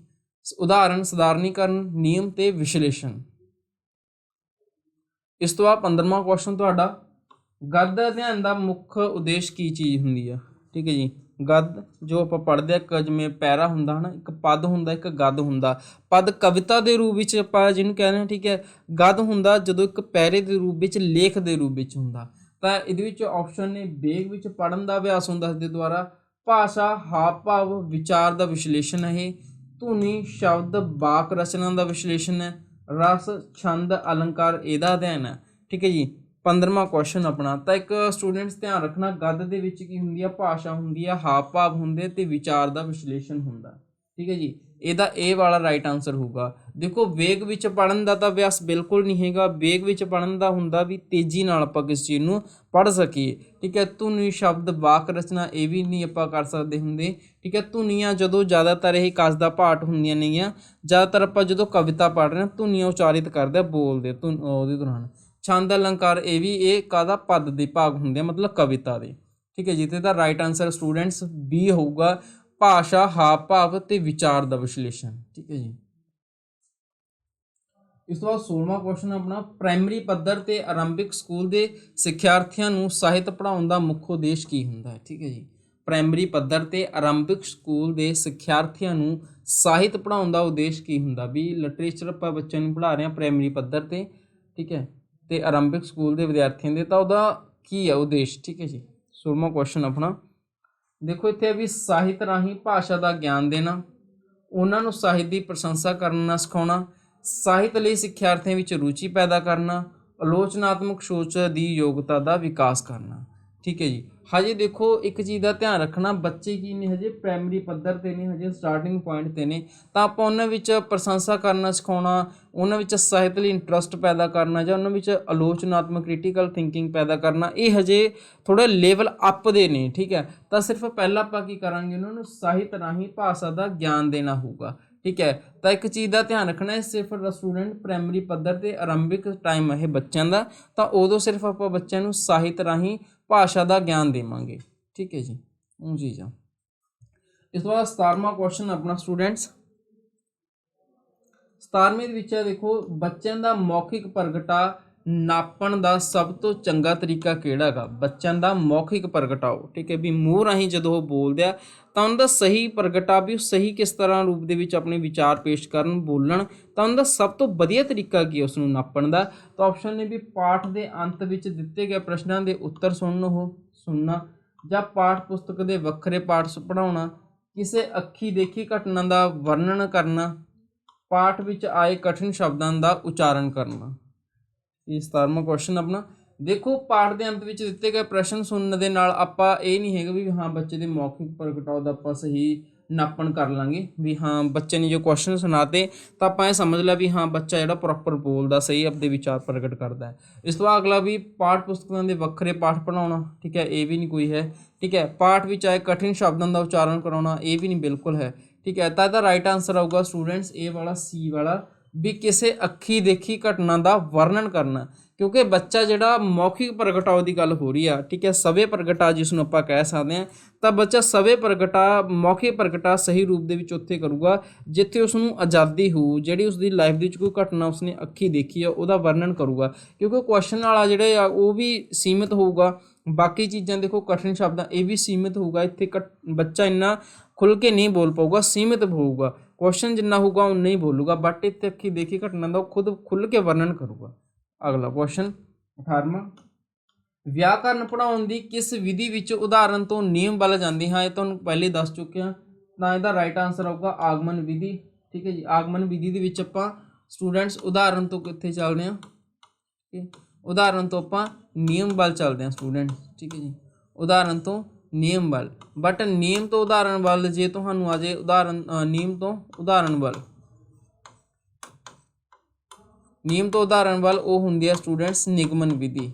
ਉਦਾਹਰਨ, ਸਧਾਰਨੀਕਰਨ, ਨਿਯਮ ਤੇ ਵਿਸ਼ਲੇਸ਼ਣ। ਇਸ ਤੋਂ ਬਾਅਦ 15ਵਾਂ ਕੁਐਸਚਨ ਤੁਹਾਡਾ, ਗਦ ਅਧਿਐਨ ਦਾ ਮੁੱਖ ਉਦੇਸ਼ ਕੀ ਚੀਜ਼ ਹੁੰਦੀ ਆ, ਠੀਕ ਹੈ ਜੀ। ਗਦ ਜੋ ਆਪਾਂ ਪੜ੍ਹਦੇ ਆ, ਇੱਕ ਜਿਵੇਂ ਪੈਰਾ ਹੁੰਦਾ ਹੈ ਨਾ, ਇੱਕ ਪਦ ਹੁੰਦਾ, ਇੱਕ ਗਦ ਹੁੰਦਾ। ਪਦ ਕਵਿਤਾ ਦੇ ਰੂਪ ਵਿੱਚ ਆਪਾਂ ਜਿਹਨੂੰ ਕਹਿੰਦੇ ਹਾਂ, ਠੀਕ ਹੈ। ਗਦ ਹੁੰਦਾ ਜਦੋਂ ਇੱਕ ਪੈਰੇ ਦੇ ਰੂਪ ਵਿੱਚ, ਲੇਖ ਦੇ ਰੂਪ ਵਿੱਚ ਹੁੰਦਾ। ਤਾਂ ਇਹਦੇ ਵਿੱਚ ਆਪਸ਼ਨ ਨੇ ਵੇਗ ਵਿੱਚ ਪੜ੍ਹਨ ਦਾ ਅਭਿਆਸ ਹੁੰਦਾ ਇਸਦੇ ਦੁਆਰਾ, ਭਾਸ਼ਾ, ਹਾਵ ਭਾਵ, ਵਿਚਾਰ ਦਾ ਵਿਸ਼ਲੇਸ਼ਣ ਹੈ ਇਹ, ਧੁਨੀ, ਸ਼ਬਦ, ਵਾਕ ਰਚਨਾ ਦਾ ਵਿਸ਼ਲੇਸ਼ਣ ਹੈ, ਰਸ, ਛੰਦ, ਅਲੰਕਾਰ ਇਹਦਾ ਅਧਿਐਨ ਹੈ, ਠੀਕ ਹੈ ਜੀ। 15ਵਾਂ ਕੁਐਸਚਨ ਆਪਣਾ। ਤਾਂ ਇੱਕ ਸਟੂਡੈਂਟਸ ਧਿਆਨ ਰੱਖਣਾ, ਗਦ ਦੇ ਵਿੱਚ ਕੀ ਹੁੰਦੀ ਆ, ਭਾਸ਼ਾ ਹੁੰਦੀ ਆ, ਹਾਵ ਭਾਵ ਹੁੰਦੇ ਤੇ ਵਿਚਾਰ ਦਾ ਵਿਸ਼ਲੇਸ਼ਣ ਹੁੰਦਾ, ਠੀਕ ਹੈ ਜੀ। ਇਹਦਾ ਇਹ ਵਾਲਾ ਰਾਈਟ ਆਨਸਰ ਹੋਊਗਾ। ਦੇਖੋ ਵੇਗ ਵਿੱਚ ਪੜ੍ਹਨ ਦਾ ਤਾਂ ਅਭਿਆਸ ਬਿਲਕੁਲ ਨਹੀਂ ਹੈਗਾ। ਵੇਗ ਵਿੱਚ ਪੜ੍ਹਨ ਦਾ ਹੁੰਦਾ ਵੀ ਤੇਜ਼ੀ ਨਾਲ ਆਪਾਂ ਕਿਸ ਚੀਜ਼ ਨੂੰ ਪੜ੍ਹ ਸਕੀਏ, ਠੀਕ ਹੈ। ਧੁਨੀ, ਸ਼ਬਦ, ਵਾਕ ਰਚਨਾ ਇਹ ਵੀ ਨਹੀਂ ਆਪਾਂ ਕਰ ਸਕਦੇ ਹੁੰਦੇ, ਠੀਕ ਹੈ। ਧੁਨੀਆਂ ਜਦੋਂ ਜ਼ਿਆਦਾਤਰ ਇਹ ਕੱਸ ਦਾ ਪਾਠ ਹੁੰਦੀਆਂ ਨੇਗੀਆਂ, ਜ਼ਿਆਦਾਤਰ ਆਪਾਂ ਜਦੋਂ ਕਵਿਤਾ ਪੜ੍ਹ ਰਹੇ ਹਾਂ ਧੁਨੀਆਂ ਉਚਾਰਿਤ ਕਰਦੇ ਬੋਲਦੇ ਉਹਦੇ ਦੌਰਾਨ। ਛੰਦ, ਅਲੰਕਾਰ ਇਹ ਵੀ ਇਹ ਕਾਹਦਾ, ਪਦ ਦੇ ਭਾਗ ਹੁੰਦੇ ਆ, ਮਤਲਬ ਕਵਿਤਾ ਦੇ, ਠੀਕ ਹੈ ਜੀ। ਤੇ ਇਹਦਾ ਰਾਈਟ ਆਨਸਰ ਸਟੂਡੈਂਟਸ ਬੀ ਹੋਊਗਾ, ਭਾਸ਼ਾ, ਹਾਵ ਭਾਵ ਤੇ ਵਿਚਾਰ ਦਾ ਵਿਸ਼ਲੇਸ਼ਣ, ਠੀਕ ਹੈ ਜੀ। ਇਸ ਤੋਂ ਬਾਅਦ 16ਵਾਂ ਕੁਐਸਚਨ ਆਪਣਾ, ਪ੍ਰਾਇਮਰੀ ਪੱਧਰ ਤੇ ਆਰੰਭਿਕ ਸਕੂਲ ਦੇ ਸਿੱਖਿਆਰਥੀਆਂ ਨੂੰ ਸਾਹਿਤ ਪੜ੍ਹਾਉਣ ਦਾ ਮੁੱਖ ਉਦੇਸ਼ ਕੀ ਹੁੰਦਾ ਹੈ, ਠੀਕ ਹੈ ਜੀ। ਪ੍ਰਾਇਮਰੀ ਪੱਧਰ ਤੇ ਆਰੰਭਿਕ ਸਕੂਲ ਦੇ ਸਿੱਖਿਆਰਥੀਆਂ ਨੂੰ ਸਾਹਿਤ ਪੜ੍ਹਾਉਣ ਦਾ ਉਦੇਸ਼ ਕੀ ਹੁੰਦਾ, ਵੀ ਲਿਟਰੇਚਰ ਆਪਾਂ ਬੱਚਿਆਂ ਨੂੰ ਪੜ੍ਹਾ ਰਹੇ ਹਾਂ ਪ੍ਰਾਇਮਰੀ ਪੱਧਰ ਤੇ, ਠੀਕ ਹੈ, ਤੇ ਆਰੰਭਿਕ ਸਕੂਲ ਦੇ ਵਿਦਿਆਰਥੀਆਂ ਦੇ, ਤਾਂ ਉਹਦਾ ਕੀ ਹੈ ਉਦੇਸ਼, ਠੀਕ ਹੈ ਜੀ। 16ਵਾਂ ਕੁਐਸਚਨ ਆਪਣਾ। ਦੇਖੋ ਇੱਥੇ ਵੀ ਸਾਹਿਤ ਰਾਹੀਂ ਭਾਸ਼ਾ ਦਾ ਗਿਆਨ ਦੇਣਾ, ਉਹਨਾਂ ਨੂੰ ਸਾਹਿਤ ਦੀ ਪ੍ਰਸ਼ੰਸਾ ਕਰਨਾ ਸਿਖਾਉਣਾ, ਸਾਹਿਤ ਲਈ ਸਿੱਖਿਆਰਥੀਆਂ ਵਿੱਚ ਰੁਚੀ ਪੈਦਾ ਕਰਨਾ, ਆਲੋਚਨਾਤਮਕ ਸੋਚ ਦੀ ਯੋਗਤਾ ਦਾ ਵਿਕਾਸ ਕਰਨਾ, ਠੀਕ ਹੈ ਜੀ। ਹਜੇ ਦੇਖੋ ਇੱਕ ਚੀਜ਼ ਦਾ ਧਿਆਨ ਰੱਖਣਾ, ਬੱਚੇ ਕੀ ਨੇ, ਹਜੇ ਪ੍ਰਾਇਮਰੀ ਪੱਧਰ ਤੇ ਨੇ, ਹਜੇ ਸਟਾਰਟਿੰਗ ਪੁਆਇੰਟ ਤੇ ਨੇ, ਤਾਂ ਆਪਾਂ ਉਹਨਾਂ ਵਿੱਚ ਪ੍ਰਸ਼ੰਸਾ ਕਰਨਾ ਸਿਖਾਉਣਾ, ਉਹਨਾਂ ਵਿੱਚ ਸਾਹਿਤ ਲਈ ਇੰਟਰਸਟ ਪੈਦਾ ਕਰਨਾ, ਜਾਂ ਉਹਨਾਂ ਵਿੱਚ ਆਲੋਚਨਾਤਮਕ ਕ੍ਰਿਟੀਕਲ ਥਿੰਕਿੰਗ ਪੈਦਾ ਕਰਨਾ, ਇਹ ਹਜੇ ਥੋੜਾ ਲੈਵਲ ਅਪ ਦੇ ਨੇ, ਠੀਕ ਹੈ। ਤਾਂ ਸਿਰਫ ਪਹਿਲਾਂ ਆਪਾਂ ਕੀ ਕਰਾਂਗੇ, ਉਹਨਾਂ ਨੂੰ ਸਾਹਿਤ ਰਾਹੀਂ ਭਾਸ਼ਾ ਦਾ ਗਿਆਨ ਦੇਣਾ ਹੋਊਗਾ, ਠੀਕ ਹੈ। ਤਾਂ ਇੱਕ ਚੀਜ਼ ਦਾ ਧਿਆਨ ਰੱਖਣਾ ਹੈ, ਸਿਰਫ ਸਟੂਡੈਂਟ ਪ੍ਰਾਇਮਰੀ ਪੱਧਰ ਤੇ ਆਰੰਭਿਕ ਟਾਈਮ ਇਹ ਬੱਚਿਆਂ ਦਾ, ਤਾਂ ਉਦੋਂ ਸਿਰਫ ਆਪਾਂ ਬੱਚਿਆਂ ਨੂੰ ਸਾਹਿਤ ਰਾਹੀਂ ਭਾਸ਼ਾ ਦਾ ਗਿਆਨ ਦੇਵਾਂਗੇ, ਠੀਕ ਹੈ ਜੀ, ਉਹ ਚੀਜ਼ ਆ। ਇਸ ਤੋਂ ਬਾਅਦ 17ਵਾਂ ਕੁਐਸਚਨ ਆਪਣਾ ਸਟੂਡੈਂਟਸ। 17ਵੇਂ ਦੇ ਵਿੱਚ ਦੇਖੋ, ਬੱਚਿਆਂ ਦਾ ਮੌਖਿਕ ਪ੍ਰਗਟਾ ਨਾਪਣ ਦਾ ਸਭ ਤੋਂ ਚੰਗਾ ਤਰੀਕਾ ਕਿਹੜਾ ਹੈਗਾ, ਬੱਚਿਆਂ ਦਾ ਮੌਖਿਕ ਪ੍ਰਗਟਾਓ, ਠੀਕ ਹੈ ਵੀ। ਮੂੰਹ ਰਾਹੀਂ ਜਦੋਂ ਉਹ ਬੋਲਦੇ ਆ ਤਾਂ ਉਹਨਾਂ ਦਾ ਸਹੀ ਪ੍ਰਗਟਾ ਵੀ ਸਹੀ ਕਿਸ ਤਰ੍ਹਾਂ ਰੂਪ ਦੇ ਵਿੱਚ ਆਪਣੇ ਵਿਚਾਰ ਪੇਸ਼ ਕਰਨ, ਬੋਲਣ, ਤਾਂ ਉਹਨਾਂ ਦਾ ਸਭ ਤੋਂ ਵਧੀਆ ਤਰੀਕਾ ਕੀ ਹੈ ਉਸ ਨੂੰ ਨਾਪਣ ਦਾ। ਤਾਂ ਆਪਸ਼ਨ ਨੇ ਵੀ ਪਾਠ ਦੇ ਅੰਤ ਵਿੱਚ ਦਿੱਤੇ ਗਏ ਪ੍ਰਸ਼ਨਾਂ ਦੇ ਉੱਤਰ ਸੁਣਨਾ, ਜਾਂ ਪਾਠ ਪੁਸਤਕ ਦੇ ਵੱਖਰੇ ਪਾਠ ਪੜ੍ਹਾਉਣਾ, ਕਿਸੇ ਅੱਖੀ ਦੇਖੀ ਘਟਨਾ ਦਾ ਵਰਣਨ ਕਰਨਾ, ਪਾਠ ਵਿੱਚ ਆਏ ਕਠਿਨ ਸ਼ਬਦਾਂ ਦਾ ਉਚਾਰਨ ਕਰਨਾ। ਇਹ 17ਵਾਂ ਕੁਐਸਚਨ ਆਪਣਾ। ਦੇਖੋ ਪਾਠ ਦੇ ਅੰਤ ਵਿੱਚ ਦਿੱਤੇ ਗਏ ਪ੍ਰਸ਼ਨ ਸੁਣਨ ਦੇ ਨਾਲ ਆਪਾਂ ਇਹ ਨਹੀਂ ਹੈਗਾ ਵੀ ਹਾਂ ਬੱਚੇ ਦੇ ਮੌਖਿਕ ਪ੍ਰਗਟਾਓ ਦਾ ਆਪਾਂ ਸਹੀ ਨਾਪਣ ਕਰ ਲਾਂਗੇ, ਵੀ ਹਾਂ ਬੱਚੇ ਨੇ ਜੋ ਕੁਐਸਚਨ ਸੁਣਾਤੇ ਤਾਂ ਆਪਾਂ ਇਹ ਸਮਝ ਲਿਆ ਵੀ ਹਾਂ ਬੱਚਾ ਜਿਹੜਾ ਪ੍ਰੋਪਰ ਬੋਲਦਾ, ਸਹੀ ਆਪਣੇ ਵਿਚਾਰ ਪ੍ਰਗਟ ਕਰਦਾ ਹੈ। ਇਸ ਤੋਂ ਬਾਅਦ ਅਗਲਾ ਵੀ ਪਾਠ ਪੁਸਤਕਾਂ ਦੇ ਵੱਖਰੇ ਪਾਠ ਪੜ੍ਹਾਉਣਾ, ਠੀਕ ਹੈ, ਇਹ ਵੀ ਨਹੀਂ ਕੋਈ ਹੈ, ਠੀਕ ਹੈ। ਪਾਠ ਵਿੱਚ ਆਏ ਕਠਿਨ ਸ਼ਬਦਾਂ ਦਾ ਉਚਾਰਨ ਕਰਾਉਣਾ, ਇਹ ਵੀ ਨਹੀਂ ਬਿਲਕੁਲ ਹੈ, ਠੀਕ ਹੈ। ਤਾਂ ਇਹਦਾ ਰਾਈਟ ਆਨਸਰ ਆਊਗਾ ਸਟੂਡੈਂਟਸ ਇਹ ਵਾਲਾ, ਸੀ ਵਾਲਾ, ਵੀ ਕਿਸੇ ਅੱਖੀ ਦੇਖੀ ਘਟਨਾ ਦਾ ਵਰਣਨ ਕਰਨਾ, ਕਿਉਂਕਿ ਬੱਚਾ ਜਿਹੜਾ ਮੌਖਿਕ ਪ੍ਰਗਟਾਓ ਦੀ ਗੱਲ ਹੋ ਰਹੀ ਆ, ਠੀਕ ਹੈ, ਸਵੇ ਪ੍ਰਗਟਾ ਜਿਸ ਨੂੰ ਆਪਾਂ ਕਹਿ ਸਕਦੇ ਹਾਂ, ਤਾਂ ਬੱਚਾ ਸਵੇ ਪ੍ਰਗਟਾ, ਮੌਖਿਕ ਪ੍ਰਗਟਾ ਸਹੀ ਰੂਪ ਦੇ ਵਿੱਚ ਉੱਥੇ ਕਰੂਗਾ ਜਿੱਥੇ ਉਸ ਨੂੰ ਆਜ਼ਾਦੀ ਹੋਊ, ਜਿਹੜੀ ਉਸਦੀ ਲਾਈਫ ਦੇ ਵਿੱਚ ਕੋਈ ਘਟਨਾ ਉਸਨੇ ਅੱਖੀ ਦੇਖੀ ਆ ਉਹਦਾ ਵਰਣਨ ਕਰੂਗਾ, ਕਿਉਂਕਿ ਕੁਐਸਚਨ ਵਾਲਾ ਜਿਹੜੇ ਆ ਉਹ ਵੀ ਸੀਮਿਤ ਹੋਊਗਾ, ਬਾਕੀ ਚੀਜ਼ਾਂ ਦੇਖੋ ਕਠਿਨ ਸ਼ਬਦਾਂ ਇਹ ਵੀ ਸੀਮਿਤ ਹੋਊਗਾ, ਇੱਥੇ ਬੱਚਾ ਇੰਨਾ ਖੁੱਲ੍ਹ ਕੇ ਨਹੀਂ ਬੋਲ ਪਾਊਗਾ, ਸੀਮਿਤ ਹੋਊਗਾ, क्वेश्चन जिन्ना होगा उन्ना ही बोलूगा, बट इतने अखी देखी घटना का खुद खुल के वर्णन करूगा। अगला क्वेश्चन 18वां, व्याकरण पढ़ाने की किस विधि विच उदाहरण तो नियम वाल जाती। हाँ ये तुहानूं पहले ही दस चुके हैं, तो इसका राइट आंसर आऊगा आगमन विधि। ठीक है जी, आगमन विधि दे विच आपां स्टूडेंट्स उदाहरण तो कित्थे चलदे हां, उदाहरण तो आपां नियम वाल चलते हैं स्टूडेंट। ठीक है जी, उदाहरण तो नियम वाल, बट नियम तो उदाहरण वाल जे तुहानूं आ जाए उदाहरण नियम तो उदाहरण वाल, नियम तो उदाहरण वाल वो हुंदी है स्टूडेंट्स निगमन विधि।